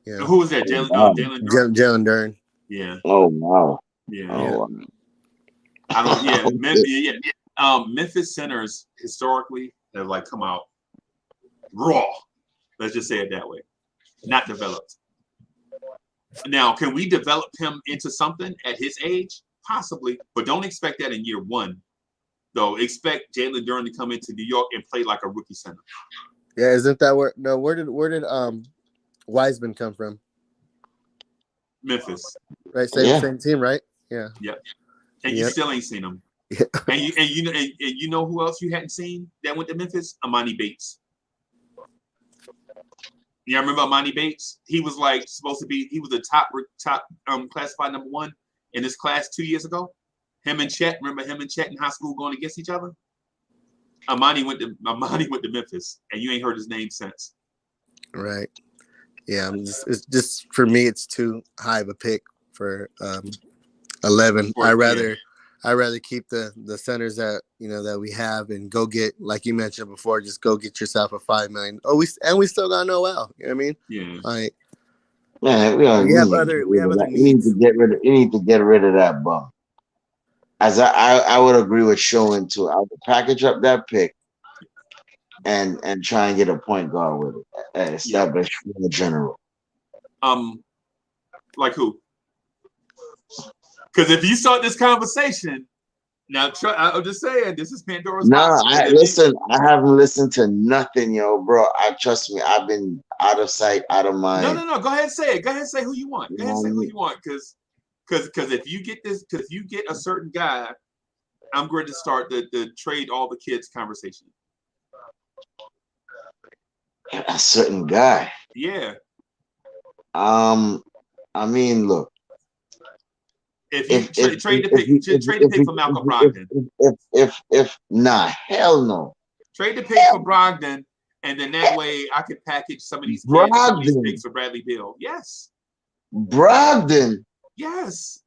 Yeah. Who was that? Jalen Duren. Yeah. Oh wow. Yeah. Oh, yeah. I don't. Yeah. Memphis centers historically have come out raw. Let's just say it that way. Not developed. Now, can we develop him into something at his age? Possibly, but don't expect that in year 1. Though expect Jalen Duren to come into New York and play like a rookie center. Yeah, isn't that where? No, where did Wiseman come from? Memphis. Right, same team, right? Yeah. Yep. And you still ain't seen him. Yeah. And you know who else you hadn't seen that went to Memphis? Amani Bates. Yeah, remember Amani Bates? He was supposed to be. He was a top classified number 1 in this class 2 years ago. Him and Chet. Remember him and Chet in high school going against each other? Amani went to Memphis, and you ain't heard his name since. Right. Yeah. It's just for me, it's too high of a pick for 11. I rather keep the centers that that we have and go get, like you mentioned before, just go get yourself a $5 million. Oh, we still got Noel. You know what I mean? Yeah. Like, we have other needs. You need to get rid of that bum. As I would agree with Showing too. I would package up that pick and try and get a point guard with it. Establish the general. Like who? Because if you start this conversation, now I'm just saying this is Pandora's box. I haven't listened to nothing, bro. Trust me, I've been out of sight, out of mind. No. Go ahead and say it. Go ahead and say who you want. Go ahead and say who you want. Because if you get this, because you get a certain guy, I'm going to start the trade all the kids conversation. A certain guy. Yeah. I mean, look. If you trade the pick, trade the pick for Malcolm Brogdon. Nah, hell no. Trade the pick for Brogdon, and then that way I could package some of these kids, some of these picks for Bradley Beal. Yes. Brogdon. Yes.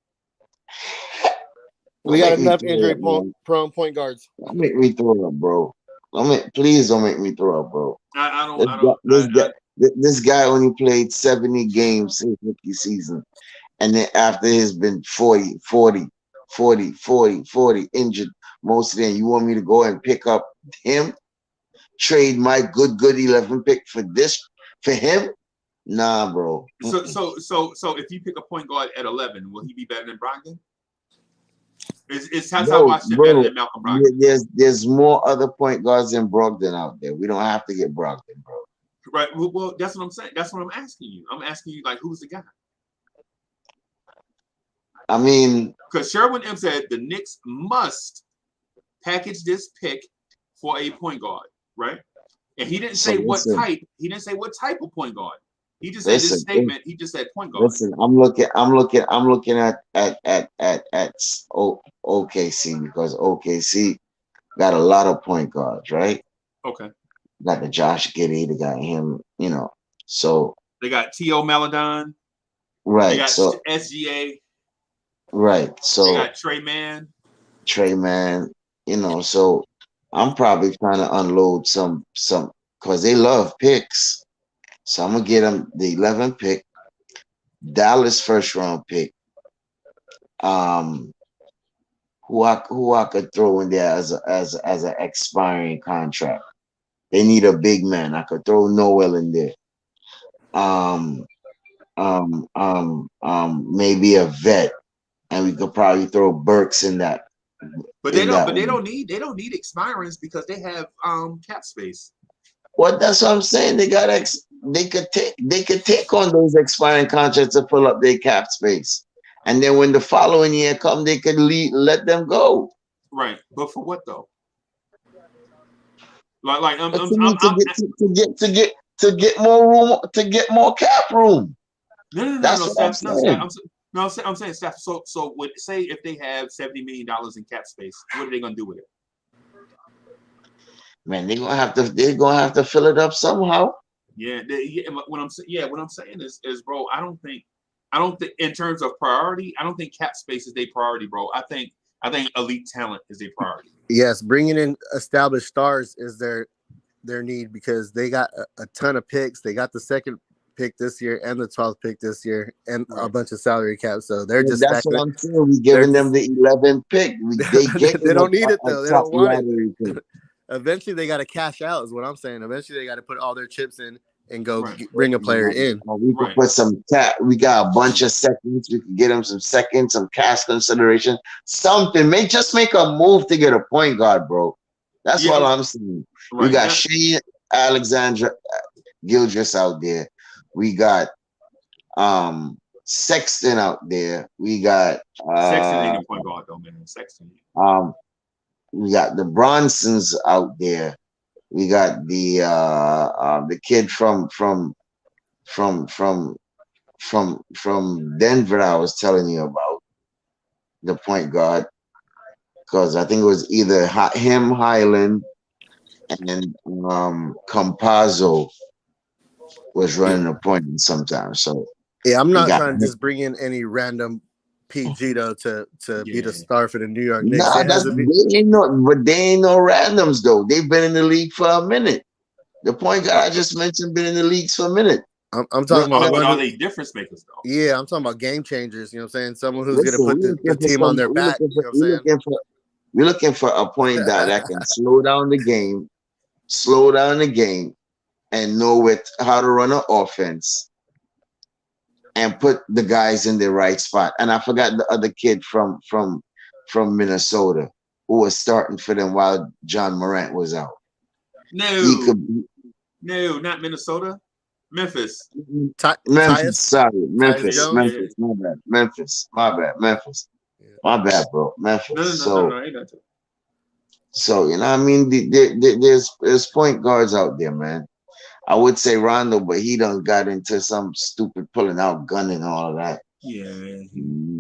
We got enough injury prone point guards. Don't make me throw up, bro. Please don't make me throw up, bro. This guy only played 70 games his rookie season. And then after he's been 40 injured most of them. You want me to go and pick up him? Trade my good 11 pick for him? Nah, bro. So if you pick a point guard at 11, will he be better than Brogdon? Is Tata Washington better than Malcolm Brogdon? There's more other point guards than Brogdon out there. We don't have to get Brogdon, bro. Right. Well, that's what I'm saying. That's what I'm asking you. I'm asking you, like, who's the guy? I mean, because Sherwin M said the Knicks must package this pick for a point guard, right? And he didn't say what type. He didn't say what type of point guard. He just said this statement. He just said point guard. Listen, I'm looking at OKC because OKC got a lot of point guards, right? Okay. Got the Josh Giddey, they got him, so they got T.O. Maladon, right? They got so SGA, right? So they got Trey Man, So I'm probably trying to unload some because they love picks. So I'm gonna get them the 11th pick, Dallas first round pick. Who I could throw in there as an expiring contract. They need a big man. I could throw Noel in there. Maybe a vet, and we could probably throw Burks in that. But they don't need expirings because they have cap space. Well, that's what I'm saying. They could take on those expiring contracts to fill up their cap space, and then when the following year come, they could let them go. Right, but for what though? To get more room, to get more cap room. No, Steph. I'm saying, Steph. So say if they have $70 million in cap space, what are they gonna do with it? Man, they're gonna have to fill it up somehow. Yeah. What I'm saying is, bro, I don't think in terms of priority, I don't think cap space is their priority, bro. I think elite talent is their priority. Yes, bringing in established stars is their need because they got a ton of picks. They got the second pick this year and the 12th pick this year and a bunch of salary caps. So they're just that's what I'm saying. We're giving them the 11th pick. They don't need it though. They don't want it. Eventually, they got to cash out. Is what I'm saying. Eventually, they got to put all their chips in and go bring a player in. We could put some cap. We got a bunch of seconds. We could get them some seconds, some cash consideration, something. Just make a move to get a point guard, bro. That's all I'm saying. Right. We got Shea Alexander Gilgeous out there. We got Sexton out there. We got Sexton ain't a point guard though, man. Sexton. We got the Bronsons out there. We got the kid from Denver I was telling you about, the point guard, because I think it was either him, Highland, and Campazzo was running a point sometimes. So yeah, I'm not trying to just bring in any random PG though to be the star for the New York Knicks. Nah, they ain't no randoms though. They've been in the league for a minute. The point guard I just mentioned been in the leagues for a minute. I'm talking about are they difference makers though? Yeah, I'm talking about game changers. You know what I'm saying? Someone who's gonna put the team on their back. You know what I'm saying? We're looking for a point guard that can slow down the game, and know how to run an offense and put the guys in the right spot. And I forgot the other kid from Minnesota who was starting for them while John Morant was out. No, not Minnesota. Memphis. Memphis. Sorry, Memphis. My bad, bro. Memphis. No. So you know, I mean, there's point guards out there, man. I would say Rondo, but he done got into some stupid pulling out gun and all of that. Yeah.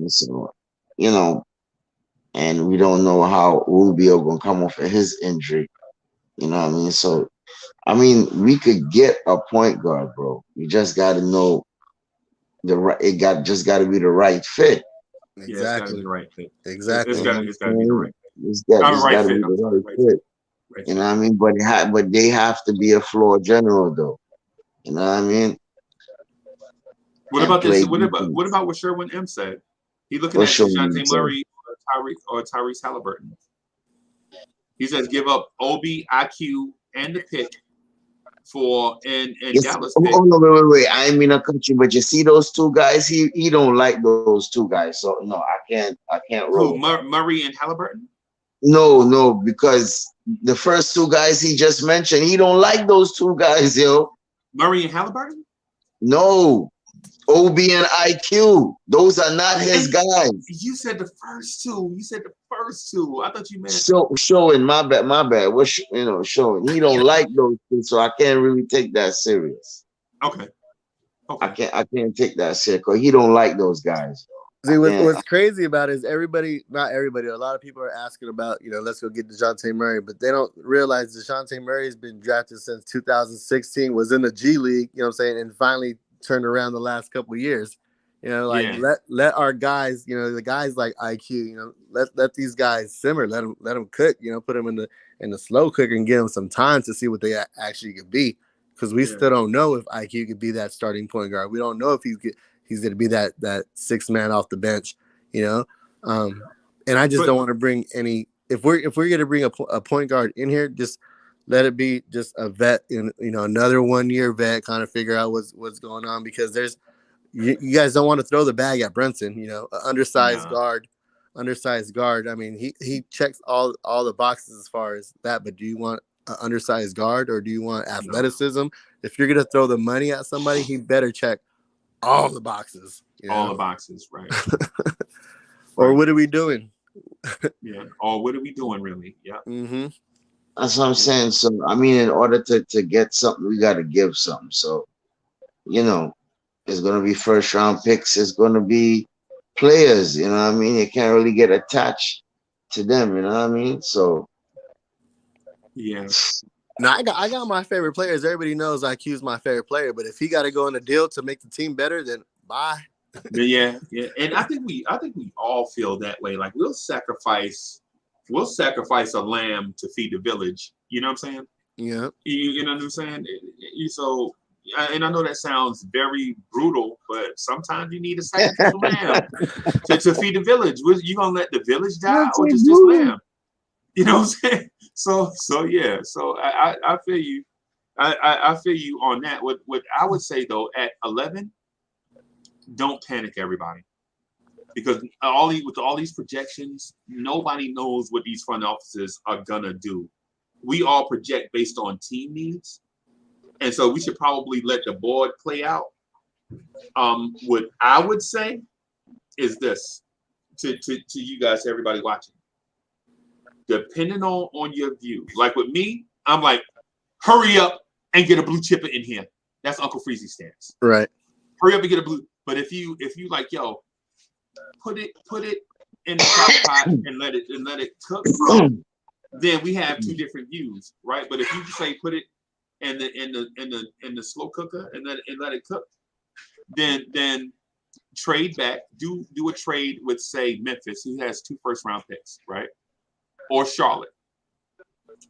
So you know, and we don't know how Rubio gonna come off of his injury. You know what I mean? So I mean, we could get a point guard, bro. You just got to know the right. Got to be the right fit. Yeah, it's got to be Exactly. the right fit. It's Exactly. got it's got to be the right fit. It's Right got to fit. be I'm the sorry, right right fit. fit. Right You know fit. what I mean? But they have to be a floor general though. You know what I mean? What And about this? play What defense. about what Sherwin M said? He looking What's at showing Dejounte himself? Murray or Tyrese Halliburton. He says give up Obi, IQ, and the pick for and Yes. Dallas Oh, pick. oh, no, wait. I ain't mean to cut you, but you see those two guys. He don't like those two guys. So no, I can't roll Who with that. Murray and Halliburton? No, because the first two guys he just mentioned, he don't like those two guys, yo. Murray and Halliburton? No, OB and IQ, those are not his And guys. you said the first two. You said the first two. I thought you meant Showing my bad. What showing? He don't like those two, so I can't really take that serious. okay. I Okay. can't I can't take that serious because he don't like those guys. I See, can't. what's crazy about it is everybody, not everybody, a lot of people are asking about, let's go get DeJounte Murray, but they don't realize DeJounte Murray has been drafted since 2016, was in the G League, you know what I'm saying, and finally turned around the last couple of years. Like Yeah. let our guys, the guys like IQ, let these guys simmer, let them cook, put them in the slow cooker and give them some time to see what they actually could be, because we Yeah. still don't know if IQ could be that starting point guard. We don't know if he's going to be that sixth man off the bench, you know. And I just But don't want to bring any. If we're going to bring a point guard in here, just let it be just a vet, in another 1 year vet, kind of figure out what's going on, because there's you guys don't want to throw the bag at Brunson, an nah. undersized guard. I mean, he checks all the boxes as far as that, but do you want an undersized guard or do you want No. athleticism? If you're going to throw the money at somebody, he better check all the boxes, All the boxes, right? Or Right. what are we doing? Yeah. Or what are we doing really? Yeah. Mm-hmm. That's what I'm saying. So I mean, in order to get something, we got to give something. So you know, it's gonna be first round picks. It's gonna be players. You know what I mean? You can't really get attached to them. You know what I mean? So Yeah. Now I got my favorite players. Everybody knows IQ's my favorite player, but if he got to go in a deal to make the team better, then bye. Yeah. Yeah. And I think we all feel that way. Like we'll sacrifice a lamb to feed the village. You know what I'm saying? Yeah. You know what I'm saying? So, and I know that sounds very brutal, but sometimes you need a sacrificial lamb to feed the village. You gonna let the village die that's or it, just this bro. lamb? You know what I'm saying? So yeah. So I feel you. I feel you on that. What I would say though, at 11, don't panic, everybody, because with all these projections, nobody knows what these front offices are gonna do. We all project based on team needs, and so we should probably let the board play out. What I would say is this to you guys, everybody watching, depending on your view. Like with me, I'm like, hurry up and get a blue chipper in here. That's Uncle Freezy stance. Right. Hurry up and get a blue. But if you like, yo, put it in the crock pot and let it cook, then we have two different views, right? But if you just say put it in the slow cooker and let it cook, then trade back, do a trade with, say, Memphis, who has 2 first-round picks, right? Or Charlotte,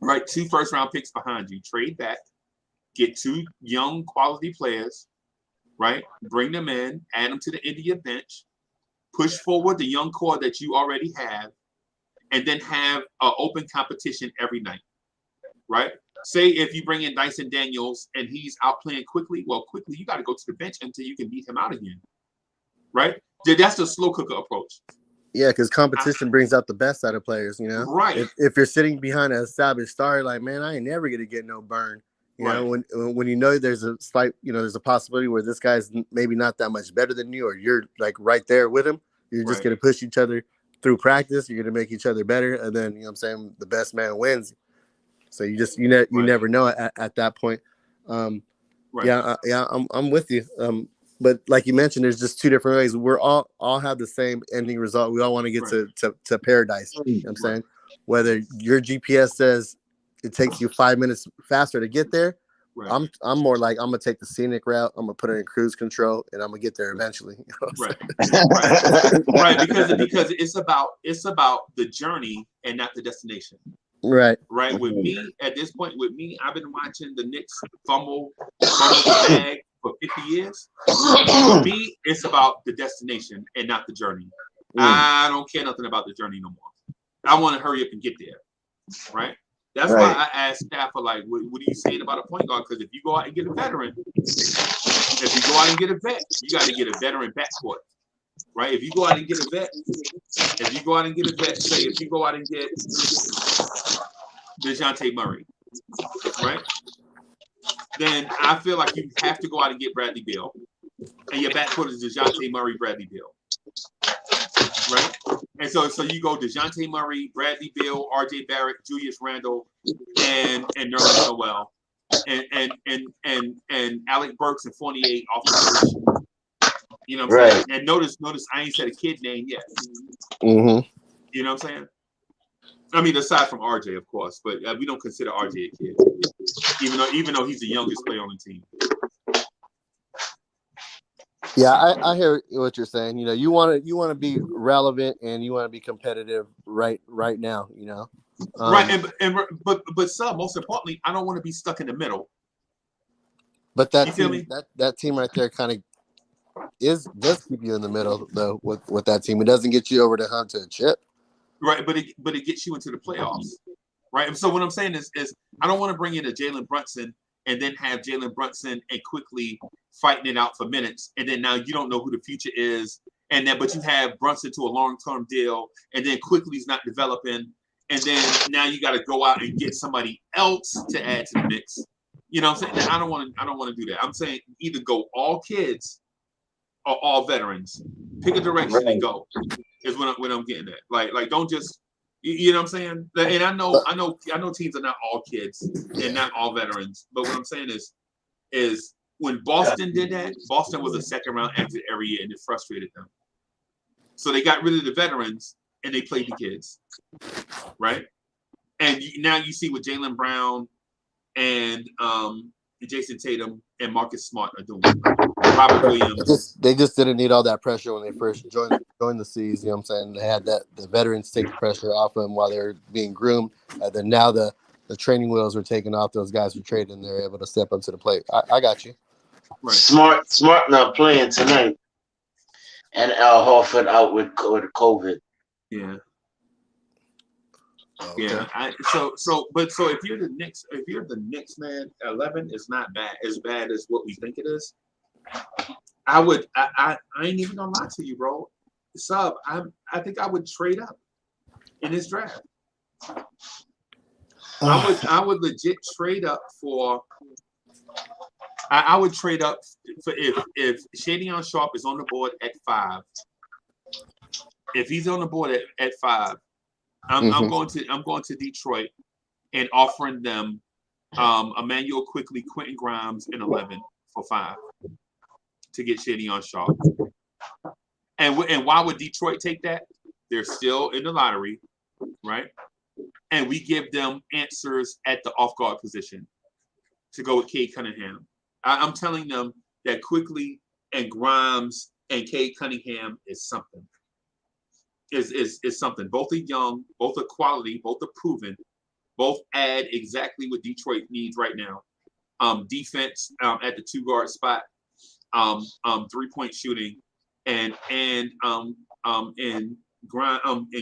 right? 2 first-round picks behind you. Trade back, get 2 young quality players, right? Bring them in, add them to the end of your bench, push forward the young core that you already have, and then have an open competition every night, right? Say if you bring in Dyson Daniels and he's out playing quickly, you got to go to the bench until you can beat him out again, right? That's the slow cooker approach. Yeah, because competition brings out the best out of players, Right. If you're sitting behind an established star, like, man, I ain't never going to get no burn. When there's a slight, there's a possibility where this guy's maybe not that much better than you, or you're like right there with him. You're just going to push each other through practice. You're going to make each other better. And then, what I'm saying, the best man wins. So you never know at that point. Right. Yeah, I'm with you. but like you mentioned, there's just two different ways. We're all have the same ending result. We all want to get to paradise. You know what I'm saying? Whether your GPS says it takes you 5 minutes faster to get there, I'm more like I'm gonna take the scenic route. I'm gonna put it in cruise control, and I'm gonna get there eventually. You know right. Because it's about the journey and not the destination. Right. With me at this point, I've been watching the Knicks fumble the bag for 50 years. For me, it's about the destination and not the journey. I don't care nothing about the journey no more. I want to hurry up and get there. Right. That's why I asked Stafford, like, what are you saying about a point guard? Because if you go out and get a veteran, you got to get a veteran backcourt. Right? If you go out and get a vet, say if you go out and get DeJounte Murray, right? Then I feel like you have to go out and get Bradley Beal. And your backcourt is DeJounte Murray, Bradley Beal. Right? And so you go DeJounte Murray, Bradley Beal, RJ Barrett, Julius Randle, and Nerlens Noel. And Alec Burks and Fournier off the bench. You know what I'm saying? And notice I ain't said a kid name yet. Mm-hmm. You know what I'm saying? I mean, aside from RJ, of course, but we don't consider RJ a kid, even though he's the youngest player on the team. Yeah, I hear what you're saying. You know, you want to be relevant and you want to be competitive right now. You know, but Sub, most importantly, I don't want to be stuck in the middle. But that team right there kind of does keep you in the middle though with that team. It doesn't get you over the hump to a chip. Right, but it gets you into the playoffs. Right. And so what I'm saying is I don't want to bring in a Jalen Brunson and then have Jalen Brunson and quickly fighting it out for minutes. And then now you don't know who the future is. But you have Brunson to a long-term deal, and then quickly he's not developing. And then now you got to go out and get somebody else to add to the mix. You know what I'm saying? I don't want to do that. I'm saying either go all kids or all veterans. Pick a direction and go. Is what I'm getting at. Like don't just, you know what I'm saying? And I know teams are not all kids and not all veterans. But what I'm saying is when Boston did that, Boston was a second round exit every year, and it frustrated them. So they got rid of the veterans and they played the kids, right? And now you see what Jaylen Brown and Jason Tatum and Marcus Smart are doing. Robert Williams. They just didn't need all that pressure when they first joined the C's. You know what I'm saying? They had the veterans take the pressure off them while they're being groomed. Then now the training wheels were taken off. Those guys were traded and they're able to step up to the plate. I got you. Right. Smart not playing tonight. And Al Horford out with COVID. Yeah. Okay. Yeah. So if you're the Knicks, man, 11 is not as bad as what we think it is. I ain't even gonna lie to you, bro. Sub, I think I would trade up in this draft. I would legit trade up for. I would trade up for if Shadion Sharp is on the board at 5. If he's on the board at 5, I'm going to Detroit and offering them Emmanuel Quickly, Quentin Grimes, and 11 for 5 to get Shadion Sharp. And why would Detroit take that? They're still in the lottery, right? And we give them answers at the off guard position to go with Cade Cunningham. I'm telling them that Quickly and Grimes and Cade Cunningham is something. Is something. Both are young, both are quality, both are proven, both add exactly what Detroit needs right now. Defense at the 2-guard spot, 3-point shooting, and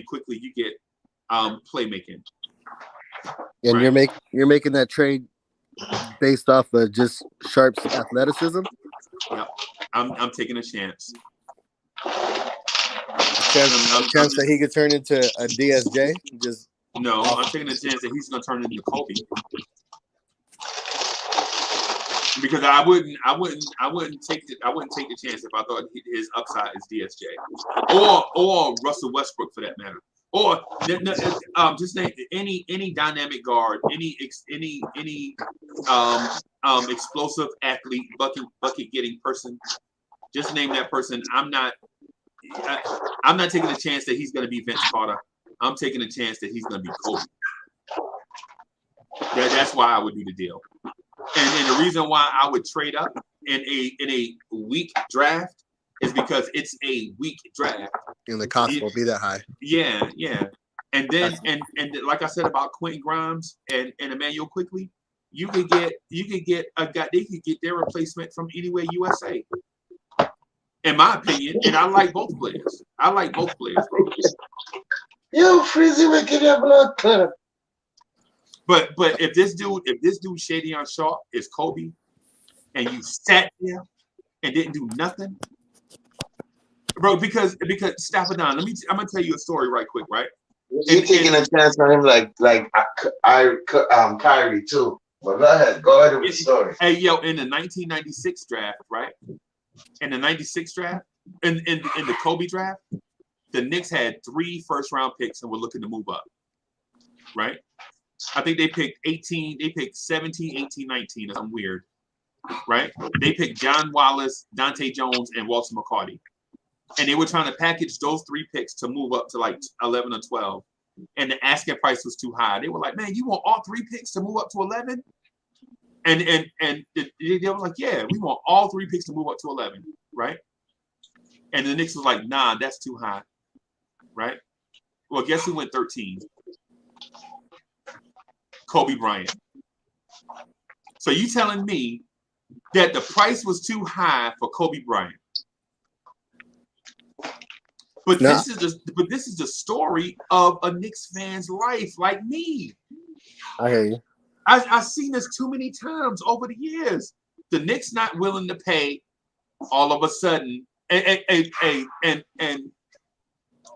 Quickly you get playmaking. And right? you're making that trade based off of just Sharp's athleticism. Yep, I'm taking a chance. A chance that he could turn into a DSJ. I'm taking a chance that he's going to turn into Kobe. Because I wouldn't take the chance if I thought his upside is DSJ or Russell Westbrook for that matter. Or just name any dynamic guard, any explosive athlete, bucket getting person Just name that person. I'm not taking a chance that he's going to be Vince Carter. I'm taking a chance that he's going to be Kobe. That's why I would do the deal. And the reason why I would trade up in a weak draft is because it's a weak draft. And the cost will be that high. Yeah. And then and like I said about Quentin Grimes and Emmanuel Quickly, you could get a guy. They could get their replacement from Anywhere USA. In my opinion, and I like both players. Bro. Yo, Freezy making your blood clot. But if this dude Shadion Sharp is Kobe, and you sat there and didn't do nothing, bro, because stop it down. I'm gonna tell you a story right quick, right? You're taking a chance on him like Kyrie too. But go ahead with the story. Hey, yo, in the 1996 draft, right? In the 96 draft, in the Kobe draft, the Knicks had 3 first-round picks and were looking to move up, right? I think they picked 18, they picked 17, 18, 19, or something weird, right? They picked John Wallace, Dante Jones, and Walter McCarty. And they were trying to package those 3 picks to move up to like 11 or 12. And the asking price was too high. They were like, man, you want all 3 picks to move up to 11? And they were like, yeah, we want all 3 picks to move up to 11, right? And the Knicks was like, nah, that's too high, right? Well, guess who went 13? Kobe Bryant. So you telling me that the price was too high for Kobe Bryant? But this is the story of a Knicks fan's life, like me. I hear you. I've seen this too many times over the years. The Knicks not willing to pay all of a sudden. And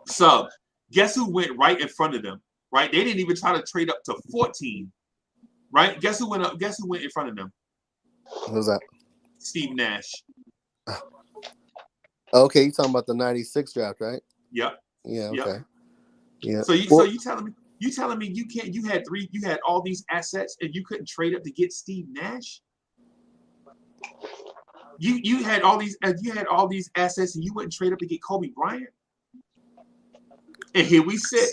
sub. Guess who went right in front of them? Right? They didn't even try to trade up to 14. Right? Guess who went in front of them? Who's that? Steve Nash. Okay, you talking about the 96 draft, right? Yep. Yeah, yep. okay. Yeah. So you telling me you had all these assets and you couldn't trade up to get Steve Nash? You had all these assets and you wouldn't trade up to get Kobe Bryant? And here we sit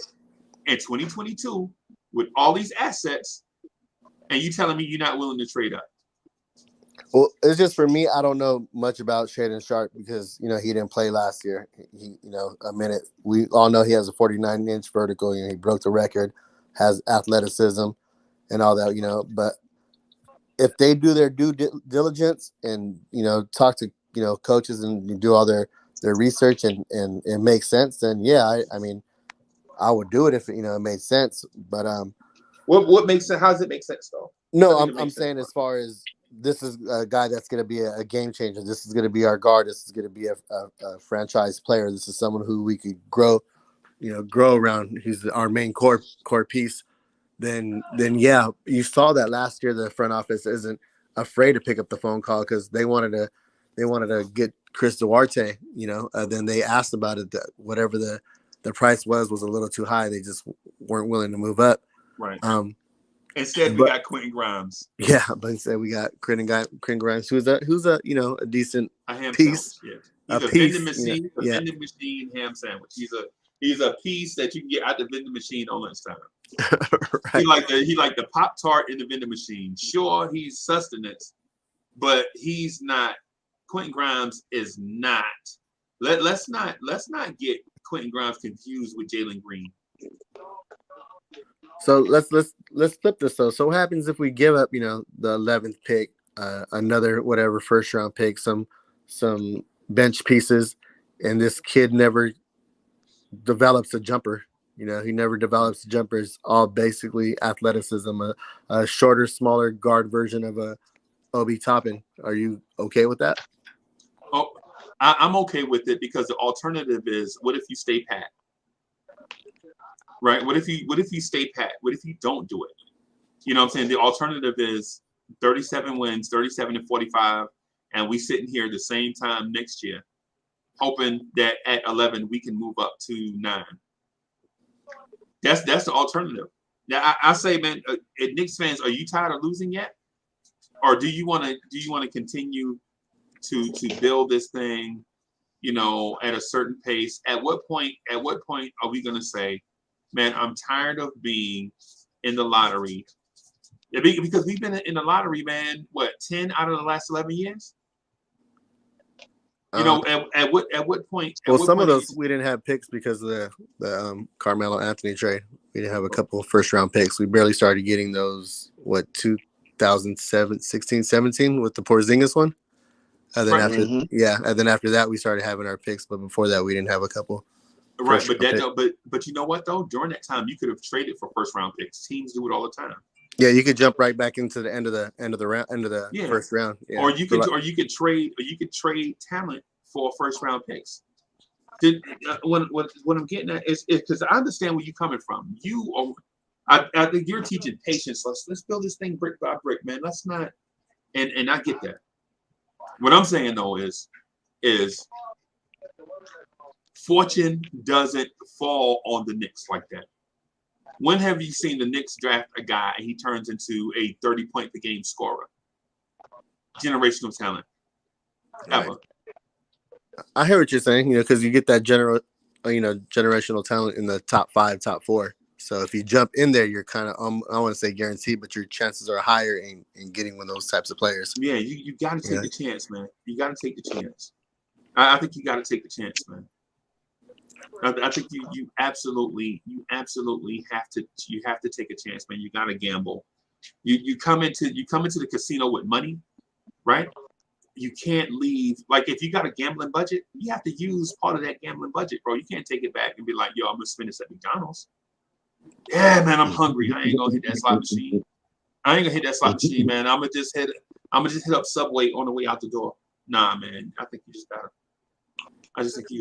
in 2022 with all these assets and you telling me you're not willing to trade up? Well, it's just for me. I don't know much about Shaedon Sharp because he didn't play last year. He a minute. We all know he has a 49-inch vertical. He broke the record, has athleticism, and all that. But if they do their due diligence and talk to coaches and do all their research and it makes sense, then yeah, I mean, I would do it if it made sense. But what makes sense? How does it make sense though? No, I'm saying as far as. This is a guy that's going to be a game changer. This is going to be our guard. This is going to be a franchise player. This is someone who we could grow around. He's our main core piece. Then yeah, you saw that last year. The front office isn't afraid to pick up the phone call because they wanted to get Chris Duarte. Then they asked about it. Whatever the price was a little too high. They just weren't willing to move up. Right. Instead, we got Quentin Grimes. Yeah, but instead we got Quentin Grimes, who's a decent piece. Yeah. He's a vending machine, vending machine ham sandwich. He's a piece that you can get out the vending machine on lunchtime. Right. He like the Pop-Tart in the vending machine. Sure, he's sustenance, but he's not. Quentin Grimes is not. Let's not get Quentin Grimes confused with Jalen Green. So let's flip this though. So what happens if we give up, the 11th pick, another whatever first round pick, some bench pieces, and this kid never develops a jumper. He never develops jumpers. All basically athleticism, a shorter, smaller guard version of a Obi Toppin. Are you okay with that? Oh, I'm okay with it because the alternative is, what if you stay pat? Right? What if you stay pat? What if you don't do it? You know what I'm saying? The alternative is 37 wins, 37-45, and we sitting here the same time next year, hoping that at 11 we can move up to 9. That's the alternative. Now I say, man, Knicks fans, are you tired of losing yet, or do you want to continue to build this thing, at a certain pace. At what point are we gonna say, man, I'm tired of being in the lottery? Because we've been in the lottery, man, 10 out of the last 11 years? At what point? Well, some of those we didn't have picks because of the Carmelo Anthony trade. We didn't have a couple of first round picks. We barely started getting those 2016, 17 with the Porzingis one. And then and then after that we started having our picks, but before that we didn't have a couple. Right, but you know what though? During that time you could have traded for first round picks. Teams do it all the time. Yeah, you could jump right back into the end of the round, first round. Yeah. Or you could trade talent for first round picks. What I'm getting at is because I understand where you're coming from. I think you're teaching patience. Let's build this thing brick by brick, man. Let's not. And I get that. What I'm saying though is fortune doesn't fall on the Knicks like that. When have you seen the Knicks draft a guy and he turns into a 30-point per game scorer? Generational talent. Ever. Right. I hear what you're saying, because you get that generational talent in the top 5, top 4. So if you jump in there, you're kind of, I want to say guaranteed, but your chances are higher in getting one of those types of players. Yeah, you got to take the chance, man. You got to take the chance. I think you got to take the chance, man. I think you absolutely have to take a chance, man. You got to gamble. You come into the casino with money, right? You can't leave. Like if you got a gambling budget, you have to use part of that gambling budget, bro. You can't take it back and be like, yo, I'm gonna spend this at McDonald's. Yeah, man, I'm hungry. I ain't gonna hit that slot machine. Man. I'm gonna just hit up Subway on the way out the door. Nah, man. I think you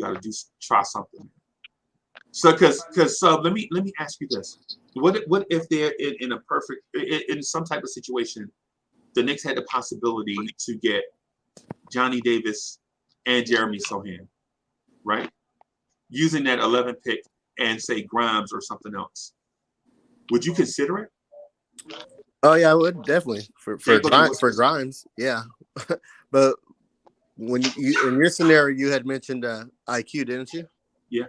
gotta try something. So, because let me ask you this: What if they're in some type of situation, the Knicks had the possibility to get Johnny Davis and Jeremy Sohan, right? Using that 11 pick and say Grimes or something else. Would you consider it? Oh yeah, I would definitely for Grimes, yeah. But when you in your scenario, you had mentioned IQ, didn't you? Yeah.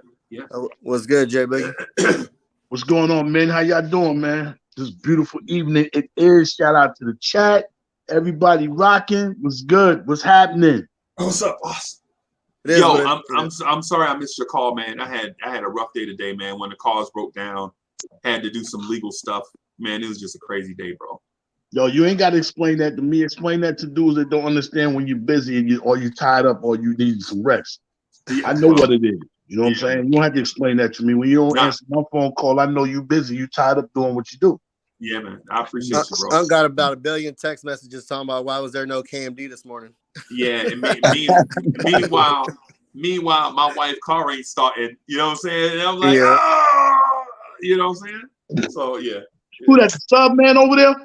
What's good, Jay Boogie? What's going on, man? How y'all doing, man? This beautiful evening. It is. Shout out to the chat. Everybody rocking. What's good? What's happening? What's up, boss? Yo, I'm sorry I missed your call, man. I had a rough day today, man. When the cars broke down, had to do some legal stuff. Man, it was just a crazy day, bro. Yo, you ain't got to explain that to me. Explain that to dudes that don't understand when you're busy and you're tied up or you need some rest. I know what it is. You know what I'm saying? You don't have to explain that to me. When you don't answer my phone call, I know you busy. You tied up doing what you do. Yeah, man. I appreciate you, bro. I got about 1 billion text messages talking about why was there no KMD this morning. Yeah, and meanwhile, my wife car ain't starting. You know what I'm saying? And I'm like, you know what I'm saying? So yeah. Who that sub man over there?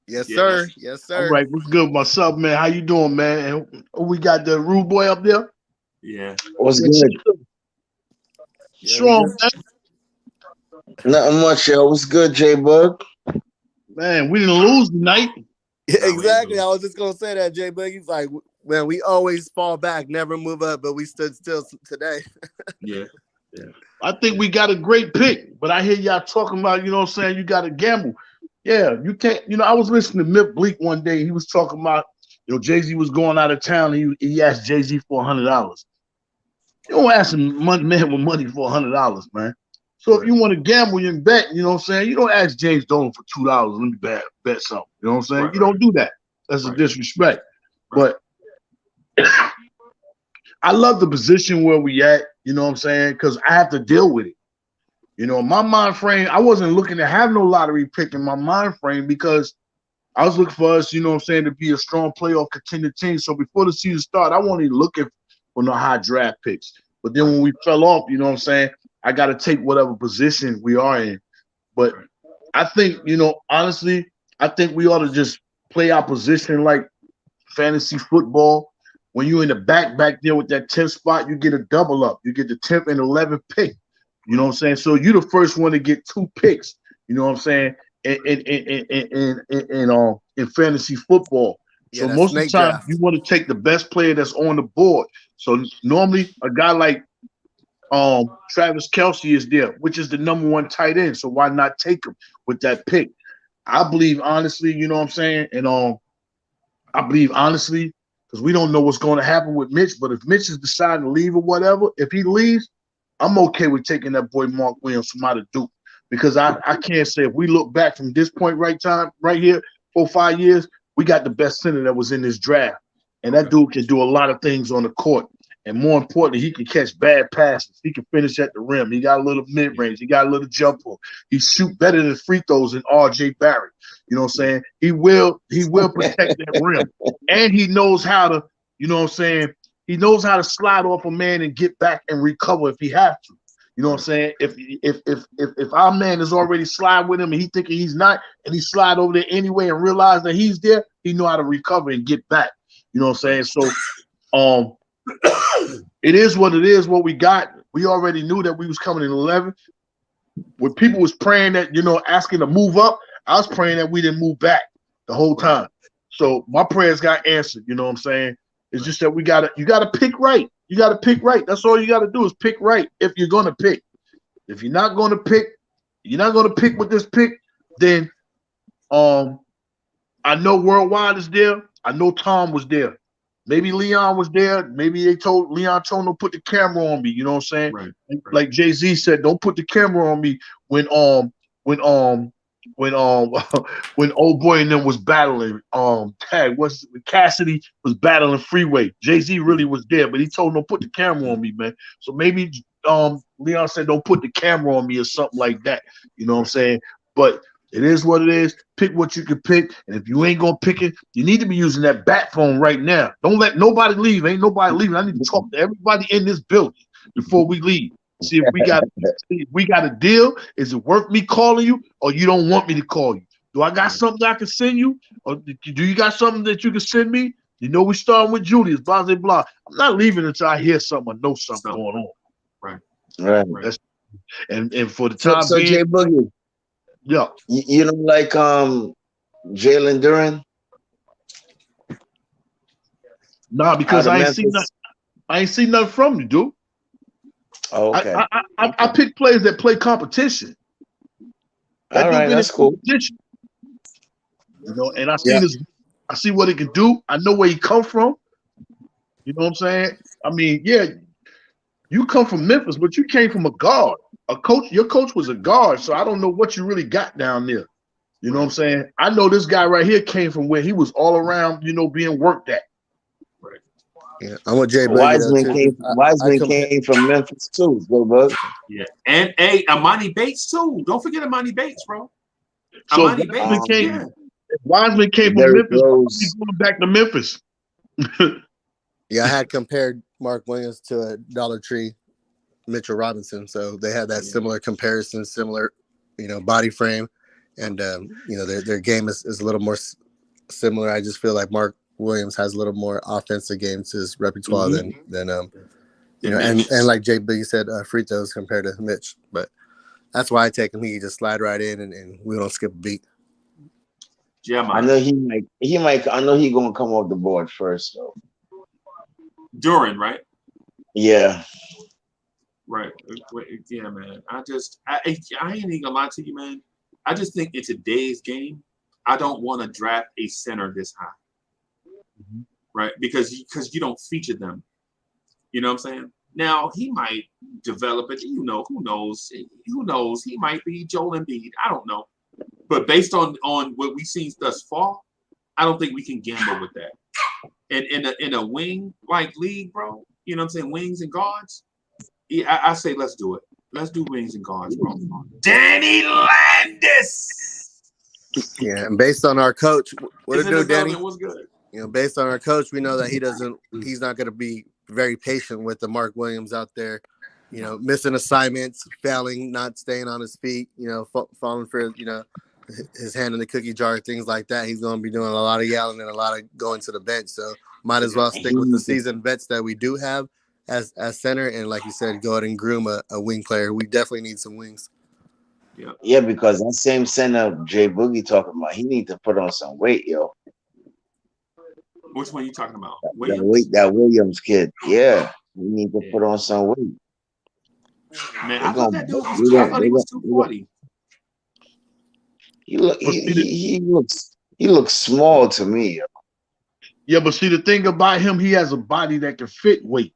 Yes, sir. Man. Yes, sir. All right, what's good, my sub man? How you doing, man? And we got the rude boy up there. Yeah. What's good? Strong, man. Nothing much, yo. What's good, J-Bug? Man, we didn't lose tonight. Yeah, exactly. I was just gonna say that, Jay Boogie's like, man, we always fall back, never move up, but we stood still today. Yeah. I think we got a great pick, but I hear y'all talking about, you know what I'm saying, you got to gamble. Yeah, you can't, I was listening to Mick Bleak one day. He was talking about, Jay-Z was going out of town. And he asked Jay-Z for $100. You don't ask a man with money for $100, man. So if you want to gamble and bet, you know what I'm saying, you don't ask James Dolan for $2. Let me bet something. You know what I'm saying? You don't do that. That's a disrespect. But I love the position where we at, you know what I'm saying? Because I have to deal with it. My mind frame, I wasn't looking to have no lottery pick in my mind frame because I was looking for us, you know what I'm saying, to be a strong playoff contender team. So before the season started, I wasn't even looking for no high draft picks. But then when we fell off, you know what I'm saying, I got to take whatever position we are in. But I think, honestly, I think we ought to just play our position like fantasy football. When you're in the back there with that 10th spot, you get a double up. You get the 10th and 11th pick. You know what I'm saying? So you're the first one to get 2 picks. You know what I'm saying? In fantasy football. Yeah, So that's most of the snake time, draft. you want to take the best player that's on the board. So normally, a guy like Travis Kelce is there, which is the number one tight end. So why not take him with that pick? I believe honestly, you know what I'm saying, and I believe honestly because we don't know what's going to happen with Mitch. But if Mitch is deciding to leave or whatever, if he leaves, I'm okay with taking that boy Mark Williams from out of Duke because I can't say if we look back from this point right here, 4 5 years, we got the best center that was in this draft, and that dude can do a lot of things on the court. And more importantly, he can catch bad passes. He can finish at the rim. He got a little mid-range. He got a little jump hook. He shoot better than free throws than R.J. Barrett. You know what I'm saying? He will protect that rim. And he knows how to, you know what I'm saying? He knows how to slide off a man and get back and recover if he has to. You know what I'm saying? If our man is already slide with him and he thinking he's not, and he slide over there anyway and realize that he's there, he know how to recover and get back. You know what I'm saying? So it is what it is, what we got. We already knew that we was coming in 11. When people was praying that, asking to move up, I was praying that we didn't move back the whole time. So my prayers got answered, you know what I'm saying? It's just that you gotta pick right. You gotta pick right. That's all you gotta do is pick right if you're gonna pick. If you're not gonna pick with this pick, then I know Worldwide is there. I know Tom was there. Maybe Leon was there. Maybe Leon told him to put the camera on me. You know what I'm saying? Right. Like Jay-Z said, don't put the camera on me when when old boy and them was battling Cassidy was battling Freeway. Jay-Z really was there, but he told him don't put the camera on me, man. So maybe Leon said don't put the camera on me or something like that. You know what I'm saying? But it is what it is. Pick what you can pick. And if you ain't going to pick it, you need to be using that bat phone right now. Don't let nobody leave. Ain't nobody leaving. I need to talk to everybody in this building before we leave. See if we got a deal. Is it worth me calling you or you don't want me to call you? Do I got something I can send you? Or do you got something that you can send me? You know we starting with Julius, blah, blah, blah. I'm not leaving until I hear something or know something going on. Right. And for the time So being. Jay Boogie. Yeah. You know, like Jalen Duran? Nah, because I ain't seen nothing from you, dude. Oh, okay. I pick players that play competition. All right, that's cool. Competition. You know, and I see what he can do. I know where he come from. You know what I'm saying? I mean, yeah, you come from Memphis, but you came from a guard. Your coach was a guard, so I don't know what you really got down there. You know what I'm saying? I know this guy right here came from where he was all around, being worked at. Right. Yeah, I'm with Jay Boogie. Wiseman came from Memphis too, bro. Yeah, and Amani Bates too. Don't forget Amani Bates, bro. So Amani Bates, Wiseman came from Memphis. He's going back to Memphis. Yeah, I had compared Mark Williams to a Dollar Tree Mitchell Robinson, so they had that similar comparison, similar, body frame, and their game is a little more similar. I just feel like Mark Williams has a little more offensive game to his repertoire than and like Jay Biggie said, free throws compared to Mitch. But that's why I take him. He can just slide right in, and we don't skip a beat. Yeah, I know he might. I know he's gonna come off the board first, though. Duran, right? Yeah. Right. Yeah, man. I ain't even gonna lie to you, man. I just think in today's game, I don't want to draft a center this high. Mm-hmm. Right? Because you don't feature them. You know what I'm saying? Now he might develop it. Who knows? Who knows? He might be Joel Embiid. I don't know. But based on what we've seen thus far, I don't think we can gamble with that. And in a wing like league, bro, you know what I'm saying? Wings and guards. Yeah, I say let's do it. Let's do wings and guards, bro. Danny Landis. Yeah, and based on our coach, what to do, Danny? What's good? Based on our coach, we know that he's not going to be very patient with the Mark Williams out there, missing assignments, failing, not staying on his feet, falling for, his hand in the cookie jar, things like that. He's going to be doing a lot of yelling and a lot of going to the bench. So might as well stick with the seasoned vets that we do have as center. And like you said, go ahead and groom a wing player. We definitely need some wings. Yeah, because that same center Jay Boogie talking about, he need to put on some weight, yo. Which one are you talking about? Williams? That Williams kid. Yeah. We need to put on some weight. Man, I thought that dude was. I thought he was 240. He looks small to me. Yeah, but see the thing about him, he has a body that can fit weight.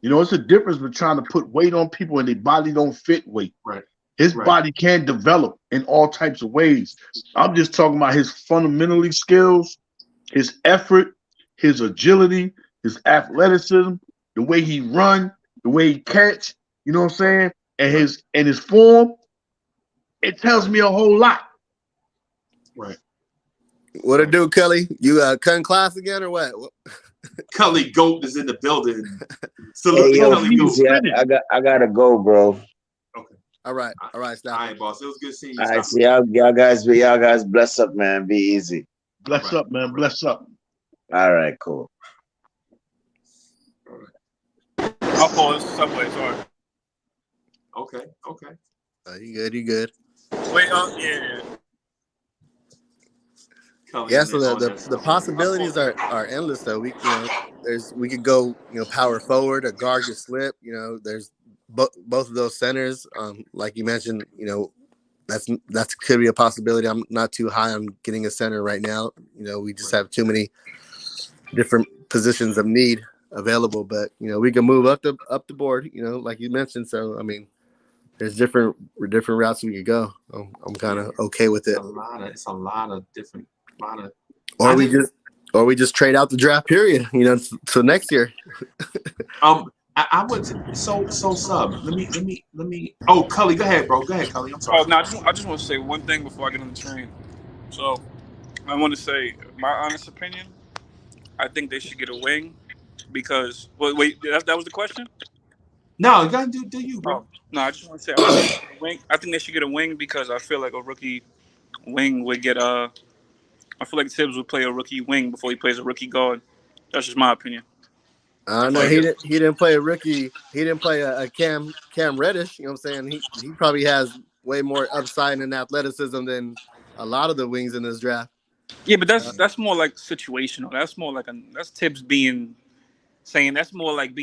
You know, it's a difference between trying to put weight on people and their body don't fit weight. Right. His body can develop in all types of ways. I'm just talking about his fundamentally skills, his effort, his agility, his athleticism, the way he run, the way he catch, you know what I'm saying? And his form, it tells me a whole lot. Right. What it do, Kelly? You cutting class again or what? Kelly Goat is in the building. Salute hey, Kelly Goat. I gotta go, bro. Okay. All right, Steph. All right, boss. It was good seeing you. All right, see y'all guys bless up, man. Be easy. Bless up, man. Bless up. All right, cool. I'll call this Subway. Sorry. Okay. You good. Wait, yeah. Yeah, so the possibilities are endless though. We we could go power forward, a guard could slip. There's both of those centers. Like you mentioned, that's could be a possibility. I'm not too high on getting a center right now. We just have too many different positions of need available. But we can move up the board. Like you mentioned. So I mean, there's different routes we could go. I'm kind of okay with it. It's a lot of different. Or we just trade out the draft period, so next year. I would so sub. Let me. Oh, Cully, go ahead, bro. Go ahead, Cully. I'm sorry. Oh no, I just want to say one thing before I get on the train. So I want to say my honest opinion. I think they should get a wing because wait, that was the question. No, you gotta do you, bro. Oh, no, I just want to say I think they should get a wing because I feel like a rookie wing would get I feel like Tibbs would play a rookie wing before he plays a rookie guard. That's just my opinion. No, he didn't play a rookie. He didn't play a Cam Reddish. You know what I'm saying? He probably has way more upside and athleticism than a lot of the wings in this draft. Yeah, but that's more like situational. That's more like that's Tibbs saying that's more like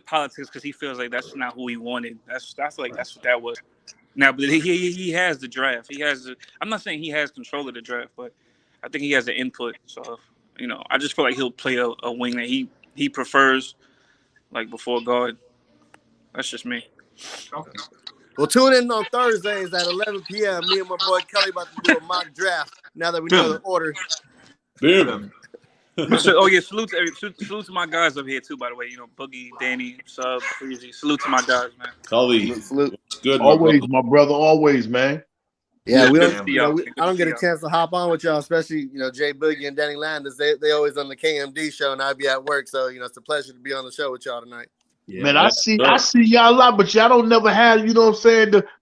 politics because he feels like that's not who he wanted. That's what that was. Now, but he has the draft. I'm not saying he has control of the draft, but I think he has the input. So, I just feel like he'll play a wing that he prefers, like before guard. That's just me. Okay. Well, tune in on Thursdays at 11 p.m. Me and my boy Kelly about to do a mock draft. Now that we know the order. Boom. Salute to my guys up here too. By the way, Boogie, Danny, Sub, Freezy. Salute to my guys, man. Cully, salute. Good, always, my brother. Always, man. Yeah, I don't get a chance to hop on with y'all, especially Jay Boogie and Danny Landis. They always on the KMD show, and I'd be at work, so it's a pleasure to be on the show with y'all tonight. Yeah, man, I see y'all a lot, but y'all don't never have,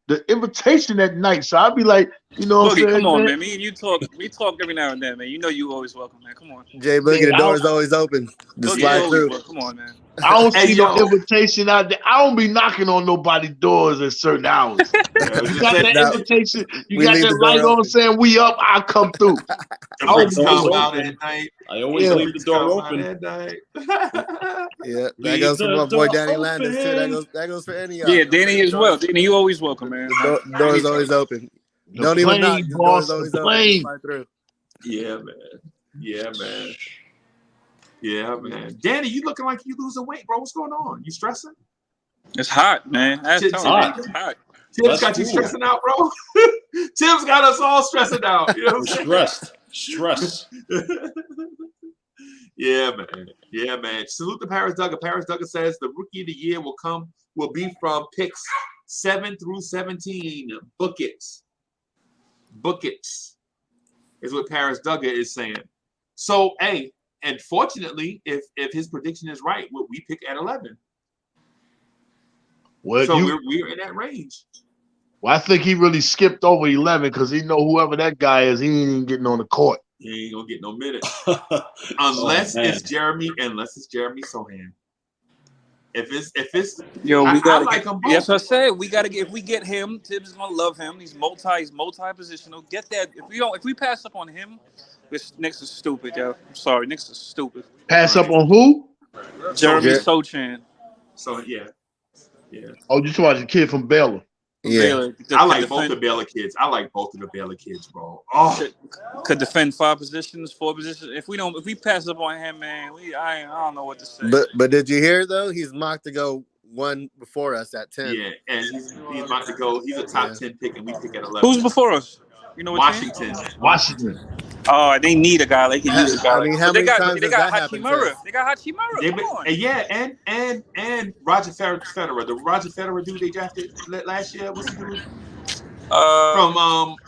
the invitation at night. So I'd be like, Boogie, come on, man. Me and you talk. We talk every now and then, man. You always welcome, man. Come on. Jay Boogie, the door is always open. Just slide through. Come on, man. I don't see no invitation out there. I don't be knocking on nobody's doors at certain hours. You got that invitation. You got that light on saying we up. I'll come through. I always leave the door open. Yeah, that goes for my boy Danny Landis too. That goes for any. Yeah, Danny as well. Danny, you always welcome, man. The door is always open. Don't even knock. The door is always open. Slide through. Yeah, man. Danny, you looking like you losing weight, bro. What's going on? You stressing? It's hot, man. It's hot. Tim's got you stressing out, bro. Tim's got us all stressing out. You know what I'm saying? Stress. Yeah, man. Salute to Paris Duggar. Paris Duggar says the rookie of the year will be from picks 7 through 17. Book it is what Paris Duggar is saying. So, and fortunately, if his prediction is right, we pick at 11. Well, so we're in that range. Well, I think he really skipped over 11 because he know whoever that guy is, he ain't even getting on the court. He ain't gonna get no minutes unless it's Jeremy Sohan. If it's we gotta like him. Yes, I said we gotta get. If we get him, Tibbs is gonna love him. He's multi positional. Get that. If we pass up on him, This Knicks is stupid, yo. I'm sorry, Knicks is stupid. Pass up on who? Jeremy Yeah. Sochan. So yeah. Oh, you talking about the kid from Baylor? Yeah. Baylor. I like both the Baylor kids. I like both of the Baylor kids, bro. Oh, Could defend 4 positions. If we pass up on him, man, I don't know what to say. But did you hear though? He's mocked to go one before us at 10. yeah, and he's about to go. He's a top 10 pick, and we pick at 11. Who's before us? You know what team? Washington. Oh, they need a guy. They can use a guy. I mean, how many times they does got that happen? Hachimura. They got Hachimura. Come on. And yeah, and Roger Federer, the Roger Federer dude they drafted last year. What's the dude?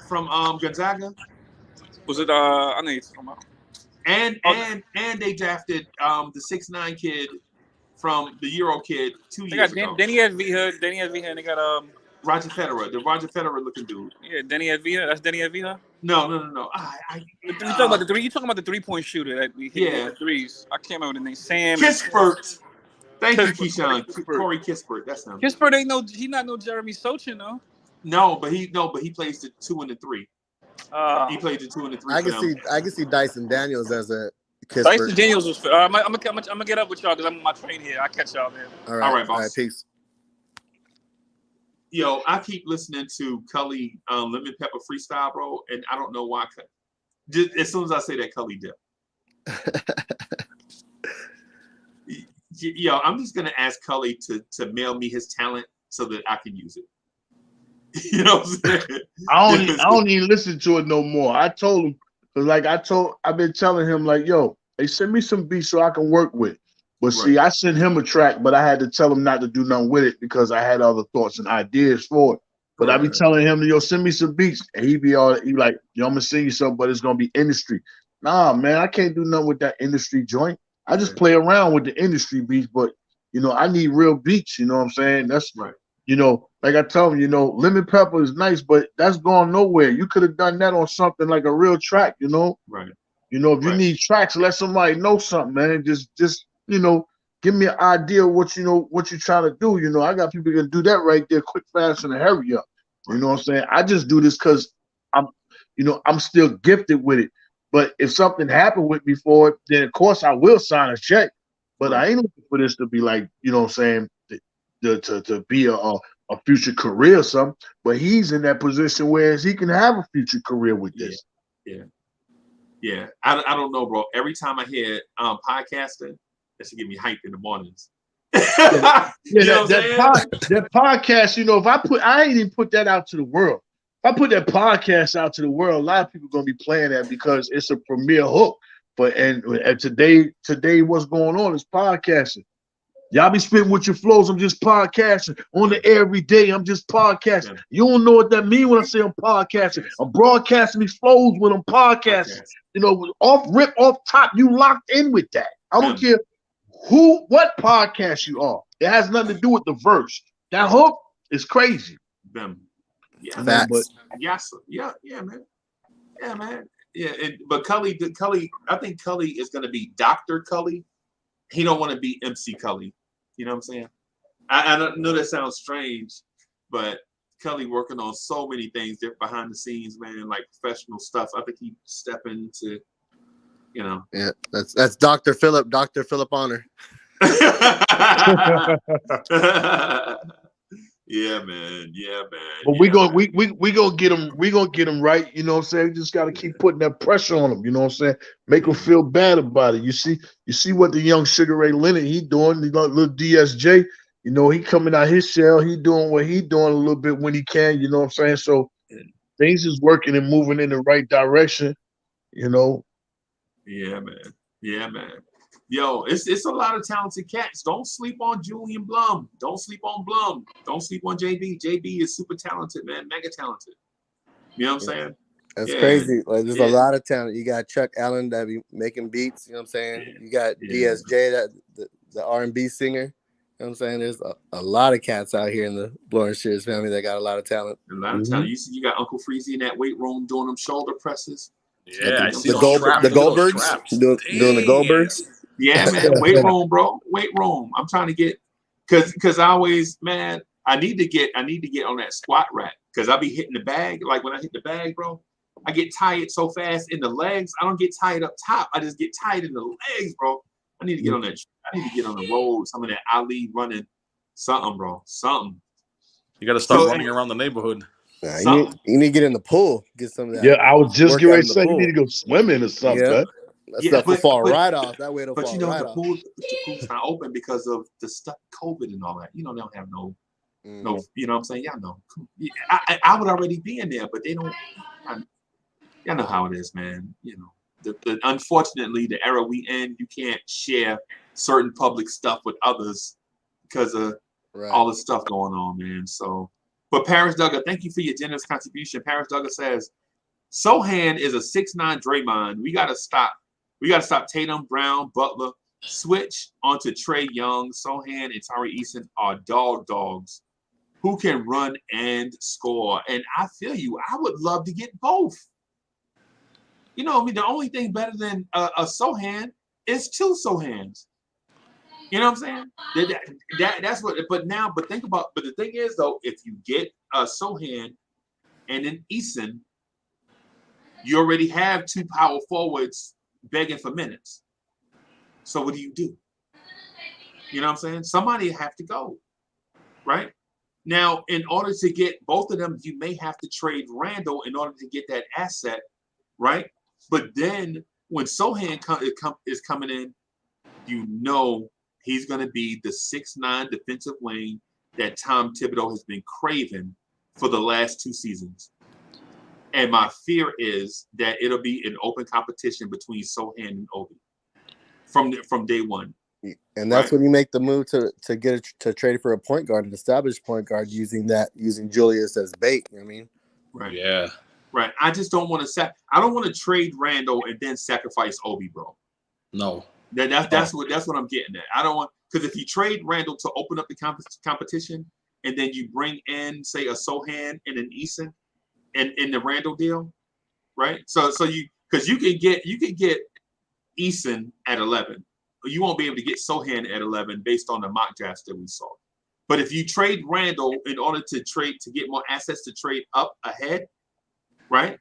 From Gonzaga. Was it? I know you're talking about. And they drafted the 6'9" kid from the Euro kid 2 years ago. Denny Adviha. And they got Roger Federer, the Roger Federer looking dude. Yeah, Denny Adviha. That's Denny Adviha. No. You talking about the three? You talking about the 3-point shooter that we hit the threes? I can't remember the name. Sam Kispert. Thank you, Kispert. Keyshawn. Corey Kispert. That's him. Kispert ain't no. He not no Jeremy Sochan though. No, but he plays the 2 and the 3. He played the 2 and the 3. I can see Dyson Daniels as a Kispert. Dyson Daniels was. I'm gonna get up with y'all because I'm on my train here. I'll catch y'all, man. All right, boss. All right, peace. Yo, I keep listening to Cully Lemon Pepper Freestyle, bro, and I don't know why. Just as soon as I say that, Cully dip. Yo, I'm just gonna ask Cully to mail me his talent so that I can use it. You know what I'm saying? I don't even listen to it no more. I told him because I've been telling him like, yo, they send me some beats so I can work with. But see, I sent him a track, but I had to tell him not to do nothing with it because I had other thoughts and ideas for it. But I be telling him, yo, send me some beats, and he like, yo, I'm gonna sing you something, but it's gonna be industry. Nah, man, I can't do nothing with that industry joint. I just play around with the industry beats, but I need real beats. You know what I'm saying? That's right. Like I tell him, Lemon Pepper is nice, but that's going nowhere. You could have done that on something like a real track, Right. If you need tracks, let somebody know something, man. Just give me an idea of what you're trying to do. I got people gonna do that right there, quick, fast, and hurry up. You know what I'm saying? I just do this because I'm still gifted with it. But if something happened with me for it, then of course I will sign a check. But I ain't looking for this to be like, what I'm saying, to be a future career or something. But he's in that position where he can have a future career with this. Yeah. I don't know, bro. Every time I hear podcasting, that should give me hype in the mornings. That podcast, if I ain't even put that out to the world. If I put that podcast out to the world, a lot of people gonna be playing that because it's a premier hook. But and today what's going on is podcasting. Y'all be spitting with your flows. I'm just podcasting on the air every day. I'm just podcasting. You don't know what that means when I say I'm podcasting. I'm broadcasting these flows when I'm podcasting. Off rip, off top, you locked in with that. I don't care what podcast you are. It has nothing to do with the verse. That hook is crazy. Yeah, man, but yeah, man. Yeah, man. Yeah, but Cully, I think Cully is going to be Dr. Cully. He don't want to be MC Cully. You know what I'm saying? I don't know that sounds strange, but Cully working on so many things behind the scenes, man, like professional stuff. I think he step into, Yeah, that's Dr. Philip Honor. Yeah, man. But we gonna get him. We gonna get him right. You know what I'm saying? We just gotta keep putting that pressure on him. You know what I'm saying? Make him feel bad about it. You see what the young Sugar Ray Leonard he doing. Little DSJ. He coming out his shell. He doing what he doing a little bit when he can. You know what I'm saying? So things is working and moving in the right direction. Yeah, man. Yo, it's a lot of talented cats. Don't sleep on Julian Blum. Don't sleep on Blum. Don't sleep on JB. JB is super talented, man. Mega talented. You know what I'm saying? That's crazy. Like there's a lot of talent. You got Chuck Allen that be making beats. You know what I'm saying? You got DSJ, the R&B singer. You know what I'm saying? There's a lot of cats out here in the Blowing Shears family that got a lot of talent. A lot of talent. You got Uncle Freezy in that weight room doing them shoulder presses. Yeah, I see the Goldbergs doing the Goldbergs. Yeah, man. Weight room, bro. Weight room. I'm trying to get because I always, man, I need to get on that squat rack because I'll be hitting the bag. Like when I hit the bag, bro, I get tired so fast in the legs. I don't get tired up top. I just get tired in the legs, bro. I need to get on that. I need to get on the road. Some of that Ali running, something, bro. Something. You got to start running around the neighborhood. Nah, you need to get in the pool. Get some of that. Yeah, I was just getting ready to say you need to go swimming or something. Yeah. That stuff will fall right off. That way it'll fall right off. The pool's not open because of the stuff, COVID and all that. You know, they don't have no, you know what I'm saying? Y'all know. I would already be in there, but they don't. Y'all know how it is, man. You know, unfortunately, the era we in, you can't share certain public stuff with others because of all the stuff going on, man. So, but Paris Duggar, thank you for your generous contribution. Paris Duggar says, Sohan is a 6'9" Draymond. We gotta stop Tatum, Brown, Butler. Switch onto Trae Young. Sohan and Tari Eason are dogs who can run and score. And I feel you. I would love to get both. You know, I mean, the only thing better than a Sohan is two Sohans. You know what I'm saying? That's what. But think about. But the thing is, though, if you get a Sohan and an Eason, you already have two power forwards begging for minutes. So what do? You know what I'm saying? Somebody have to go, right? Now, in order to get both of them, you may have to trade Randall in order to get that asset, right? But then when Sohan is coming in, you know he's going to be the 6'9" defensive wing that Tom Thibodeau has been craving for the last 2 seasons. And my fear is that it'll be an open competition between Sohan and Obi from day one. And that's when you make the move to trade for a point guard, an established point guard, using Julius as bait. I mean, right? Yeah, right. I just don't want to I don't want to trade Randall and then sacrifice Obi, bro. No. That's what I'm getting at. I don't want, because if you trade Randall to open up the competition, and then you bring in, say, a Sohan and an Eason, and in the Randall deal, right? So you can get Eason at 11. You won't be able to get Sohan at 11 based on the mock drafts that we saw. But if you trade Randall in order to get more assets to trade up ahead, right?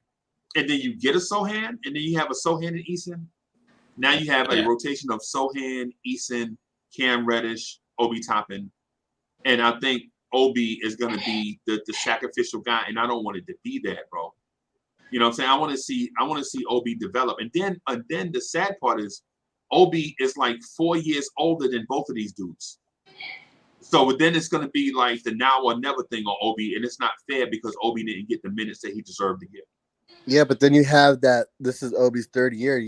And then you get a Sohan, and then you have a Sohan and Eason. Now you have a rotation of Sohan, Eason, Cam Reddish, Obi Toppin. And I think Obi is going to be the sacrificial guy, and I don't want it to be that, bro. You know what I'm saying? I want to see Obi develop. And then the sad part is Obi is like 4 years older than both of these dudes. So then it's going to be like the now or never thing on Obi, and it's not fair because Obi didn't get the minutes that he deserved to get. Yeah, but then you have that. This is Obi's 3rd year.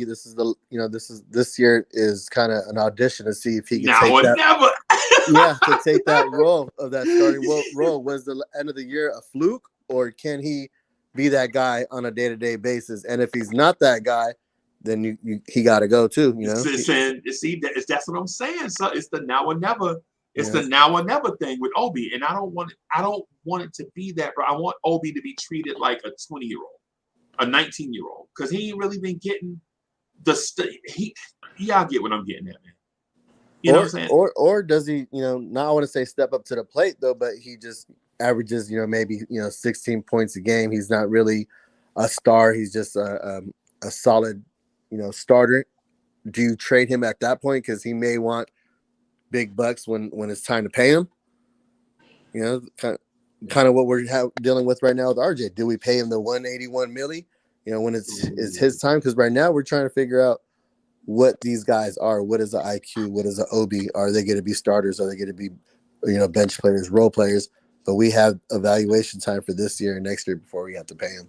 This year is kind of an audition to see if he can take that. Never. To take that role of that starting role. Was the end of the year a fluke, or can he be that guy on a day-to-day basis? And if he's not that guy, then he got to go too. You know, that's what I'm saying. So it's the now or never. It's the now or never thing with Obi, and I don't want it to be that. Bro, I want Obi to be treated like a 20-year-old. A 19-year-old, because he ain't really been getting y'all get what I'm getting at, man. You know what I'm saying? Or does he, not I want to say step up to the plate though, but he just averages, maybe 16 points a game. He's not really a star. He's just a solid, starter. Do you trade him at that point because he may want big bucks when it's time to pay him? Kind of what we're dealing with right now with RJ. Do we pay him the $181 million? When it's his time? Because right now we're trying to figure out what these guys are. What is the IQ? What is the OB? Are they going to be starters? Are they going to be, bench players, role players? But we have evaluation time for this year and next year before we have to pay him.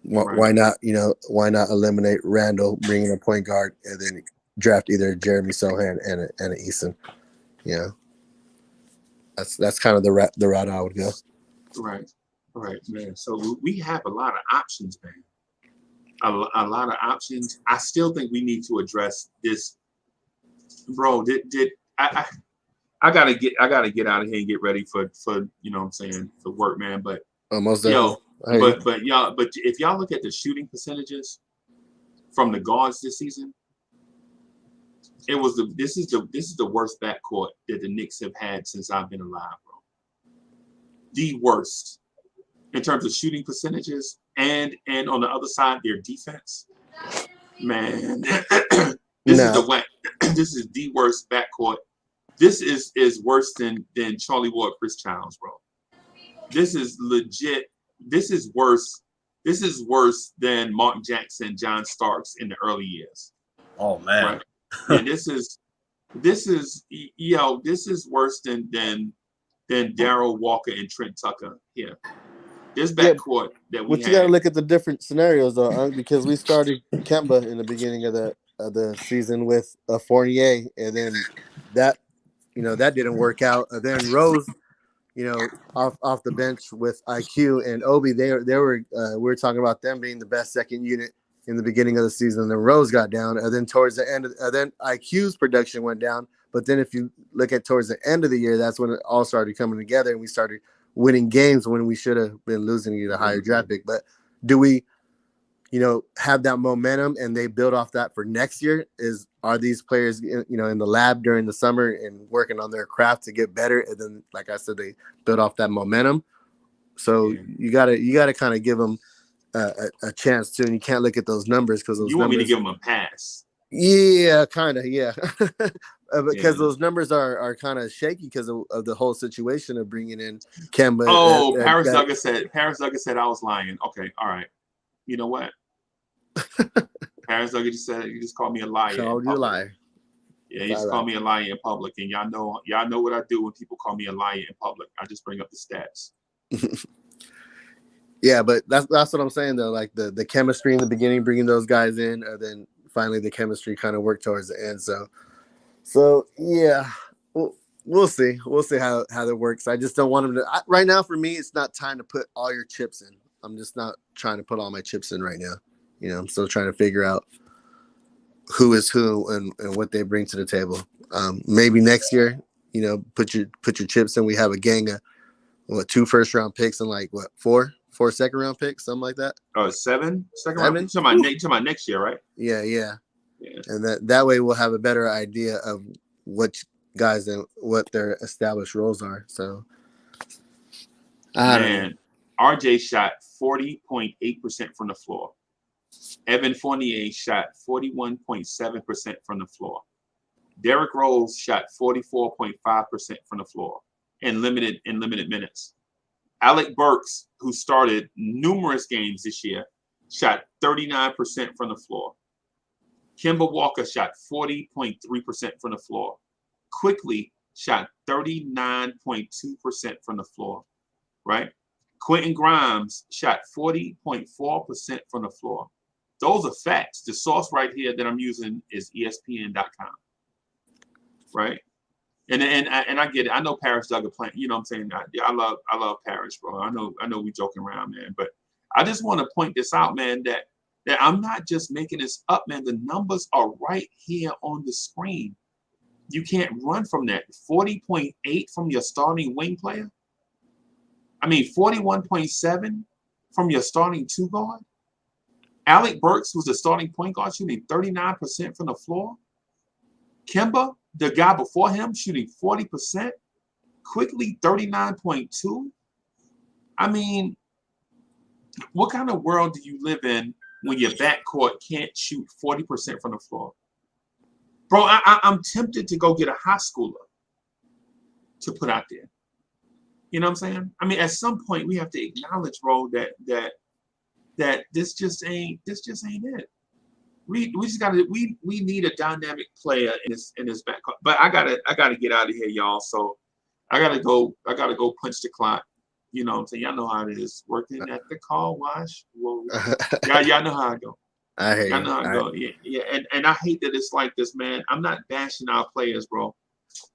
Why not? Why not eliminate Randall, bring in a point guard, and then draft either Jeremy Sohan and an Eason? That's kind of the route I would go. Right, man. So we have a lot of options, man. A lot of options. I still think we need to address this, bro. I gotta get out of here and get ready for what I'm saying, for work, man. But almost but if y'all look at the shooting percentages from the guards this season, this is the worst backcourt that the Knicks have had since I've been alive, bro. The worst. in terms of shooting percentages, and on the other side, their defense. Man, this is this is the worst backcourt. This is worse than Charlie Ward, Chris Childs, bro. This is legit. This is worse. This is worse than Mark Jackson, John Starks in the early years. Oh man. Right. Yeah, this is this is worse than Darryl Walker and Trent Tucker here. This backcourt that we you got to look at the different scenarios though, because we started Kemba in the beginning of the season with a Fournier, and then that didn't work out. And then Rose, off the bench with IQ and Obi, they were we were talking about them being the best second unit in the beginning of the season. And then Rose got down, and then towards the end, then IQ's production went down. But then if you look at towards the end of the year, that's when it all started coming together, and we started winning games when we should have been losing at a higher draft pick. But do we, have that momentum and they build off that for next year? Are these players, in the lab during the summer and working on their craft to get better? And then, like I said, they build off that momentum. So you gotta kind of give them a chance too. And you can't look at those numbers because those you want numbers, me to give them a pass. Yeah, kind of, yeah. Because those numbers are kind of shaky because of the whole situation of bringing in Kemba. Oh, Paris Douglas said I was lying. Okay, all right. You know what? Paris Douglas just said you just called me a liar. Called you a liar. Yeah, he just called me a liar in public, and y'all know what I do when people call me a liar in public. I just bring up the stats. Yeah, but that's what I'm saying though. Like the chemistry in the beginning, bringing those guys in, and then finally the chemistry kind of worked towards the end. So yeah, we'll see. We'll see how that works. I just don't want them to. Right now, for me, it's not time to put all your chips in. I'm just not trying to put all my chips in right now. I'm still trying to figure out who is who and what they bring to the table. Maybe next year, put your chips in. We have a gang of 2 first-round picks and like four second-round picks, something like that. 7 second-round picks. Talking about next year, right? Yeah. And that way we'll have a better idea of what guys and what their established roles are. So, I don't know. RJ shot 40.8% from the floor. Evan Fournier shot 41.7% from the floor. Derrick Rose shot 44.5% from the floor in limited minutes. Alec Burks, who started numerous games this year, shot 39% from the floor. Kemba Walker shot 40.3% from the floor. Quickly shot 39.2% from the floor, right? Quentin Grimes shot 40.4% from the floor. Those are facts. The source right here that I'm using is ESPN.com, right? And I get it. I know Paris Douglas playing. You know what I'm saying? I love Paris, bro. I know we joking around, man. But I just want to point this out, man, that I'm not just making this up, man. The numbers are right here on the screen. You can't run from that. 40.8 from your starting wing player. 41.7 from your starting 2 guard. Alec Burks was the starting point guard, shooting 39% from the floor. Kemba, the guy before him, shooting 40%. Quickly, 39.2. What kind of world do you live in when your backcourt can't shoot 40% from the floor? Bro, I'm tempted to go get a high schooler to put out there. You know what I'm saying? At some point we have to acknowledge, bro, that this just ain't it. We just we need a dynamic player in this backcourt. But I gotta get out of here, y'all. So I gotta go punch the clock. You know what I'm saying? Y'all know how it is. Working at the car wash. Whoa. Y'all know how I go. Y'all know how I go. Yeah. And I hate that it's like this, man. I'm not bashing our players, bro.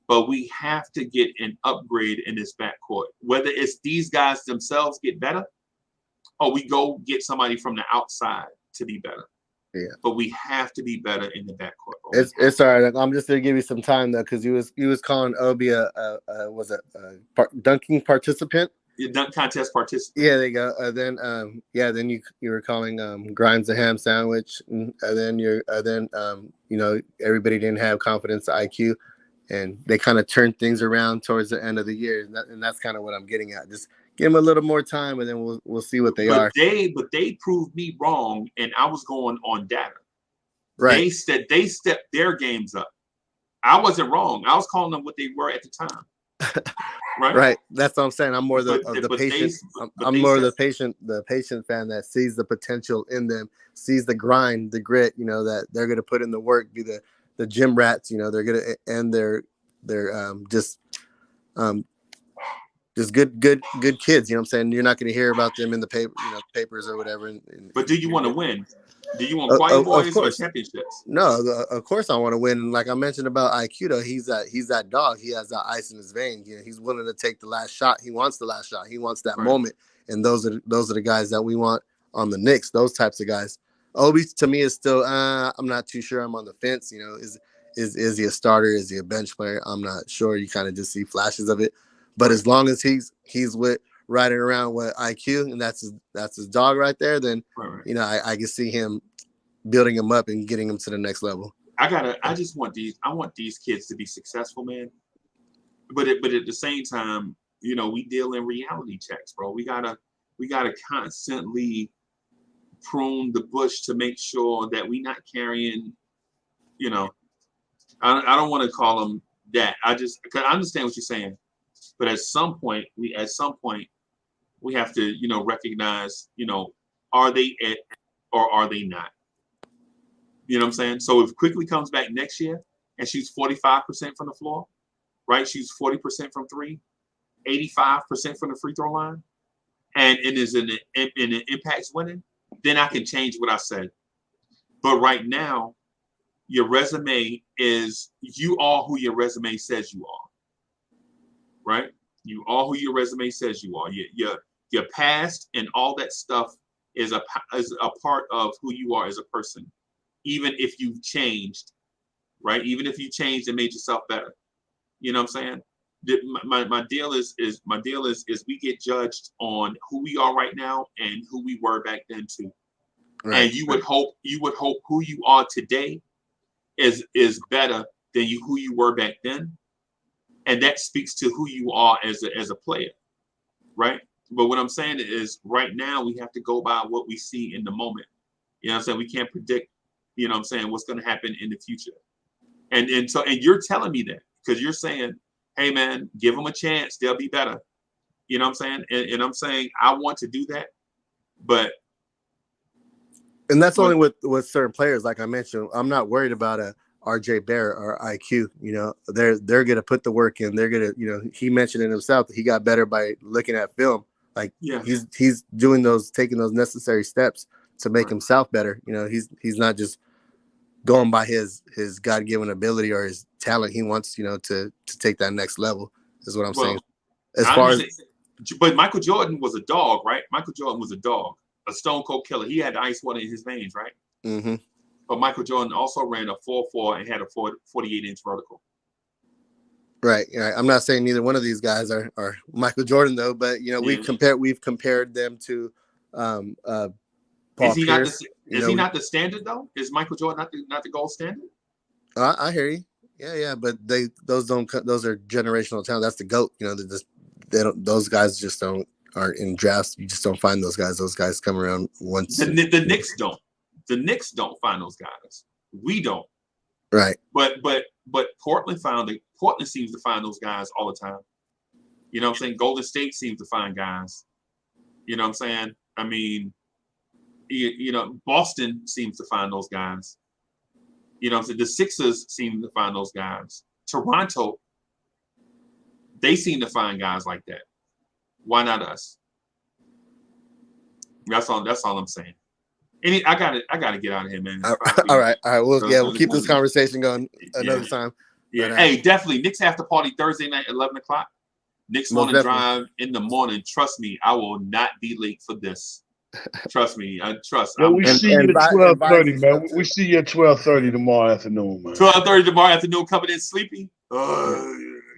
But we have to get an upgrade in this backcourt. Whether it's these guys themselves get better, or we go get somebody from the outside to be better. Yeah. But we have to be better in the backcourt. It's all right. I'm just gonna give you some time though, because he was calling Obi a dunking participant. Dunk contest participant. Yeah, there you go. Then you were calling Grimes a ham sandwich, and then everybody didn't have confidence IQ. And they kind of turned things around towards the end of the year. And that's kind of what I'm getting at. Just give them a little more time, and then we'll see what they are. But they proved me wrong, and I was going on data. Right. They stepped their games up. I wasn't wrong. I was calling them what they were at the time. Right. Right. That's what I'm saying. I'm more the patient. I'm more the patient fan that sees the potential in them, sees the grind, the grit. That they're going to put in the work, be the gym rats. They're going to end they're just good kids. You know what I'm saying? You're not going to hear about them in the paper, papers or whatever. But do you want to win? Do you want quiet boys or championships? No, of course I want to win. And like I mentioned about IQ, though, he's that dog. He has that ice in his veins. He's willing to take the last shot. He wants the last shot. He wants that moment. And those are the guys that we want on the Knicks. Those types of guys. Obi to me is still. I'm not too sure. I'm on the fence. Is he a starter? Is he a bench player? I'm not sure. You kind of just see flashes of it. But as long as he's with riding around with IQ, and that's his dog right there, then I can see him building him up and getting him to the next level. I want these kids to be successful, man. But at the same time, we deal in reality checks, bro. We gotta constantly prune the bush to make sure that we not carrying, I don't want to call them that. Because I understand what you're saying. But at some point we have to, recognize, are they it or are they not? You know what I'm saying? So if Quickly comes back next year and shoots 45% from the floor, right? Shoots 40% from three, 85% from the free throw line, and is in the impacts winning, then I can change what I said. But right now, your resume is, you are who your resume says you are. Right? You are who your resume says you are. Your past and all that stuff is a part of who you are as a person, even if you've changed, right? Even if you changed and made yourself better. You know what I'm saying? My deal is we get judged on who we are right now and who we were back then too. Right. And you would hope who you are today is better than who you were back then. And that speaks to who you are as a player, right? But what I'm saying is, right now we have to go by what we see in the moment. You know what I'm saying? We can't predict, what's going to happen in the future. And you're telling me that because you're saying, hey man, give them a chance, they'll be better. You know what I'm saying? And I'm saying I want to do that, but that's only with certain players. Like I mentioned, I'm not worried about a RJ Barrett or IQ. They're gonna put the work in. They're gonna, he mentioned it himself that he got better by looking at film. Like he's taking those necessary steps to make himself better. He's not just going by his God-given ability or his talent. He wants, to take that next level, is what I'm saying. But Michael Jordan was a dog, right? Michael Jordan was a dog, a stone cold killer. He had ice water in his veins, right? Mm-hmm. But Michael Jordan also ran a 4.4 and had a 48-inch vertical. Right. I'm not saying neither one of these guys are Michael Jordan though, but we've compared them to Paul Pierce. Is he not the standard though? Is Michael Jordan not the gold standard? I hear you. Yeah, but those are generational talent. That's the GOAT. Those guys just aren't in drafts. You just don't find those guys. Those guys come around once. The Knicks don't. The Knicks don't find those guys. We don't. Right. But Portland Portland seems to find those guys all the time. You know what I'm saying? Golden State seems to find guys. You know what I'm saying? I mean, Boston seems to find those guys. You know what I'm saying? The Sixers seem to find those guys. Toronto, they seem to find guys like that. Why not us? That's all I'm saying. I gotta get out of here, man. All right. We'll keep this conversation going another time. Yeah. But, hey, definitely. Knicks after party Thursday night, 11 o'clock. Knicks morning drive in the morning. Trust me, I will not be late for this. Trust me. Well, we see you at 12:30, man. We see you at 12:30 tomorrow afternoon, man. 12:30 tomorrow afternoon, coming in sleepy.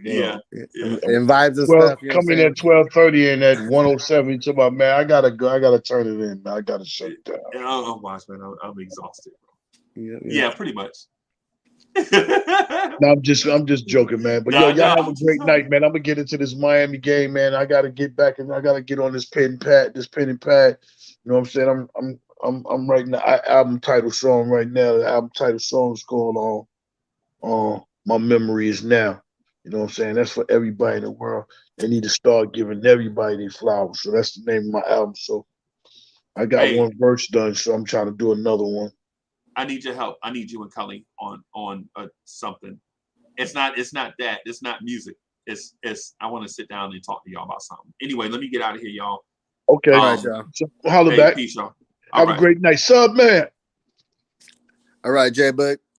Yeah. And vibes and stuff. Coming at 12:30 and at 107, talking about, man, I gotta go. I gotta turn it in, man. I gotta shut it down. Yeah, I'll watch, man. I'm exhausted, bro. Yeah, pretty much. No, I'm just joking, man. But yo, y'all have a great night, man. I'm gonna get into this Miami game, man. I gotta get back and I gotta get on this pen and pad. You know what I'm saying? I'm writing the album title song right now. The album title song is called My Memory Is Now. You know what I'm saying? That's for everybody in the world. They need to start giving everybody their flowers. So that's the name of my album. So I got one verse done, so I'm trying to do another one. I need your help. I need you and Kelly on something. It's not that. It's not music. It's. I want to sit down and talk to y'all about something. Anyway, let me get out of here, y'all. Okay. All right, y'all. So holla back. Peace, y'all. Have a great night. Sub man. All right, J Bud.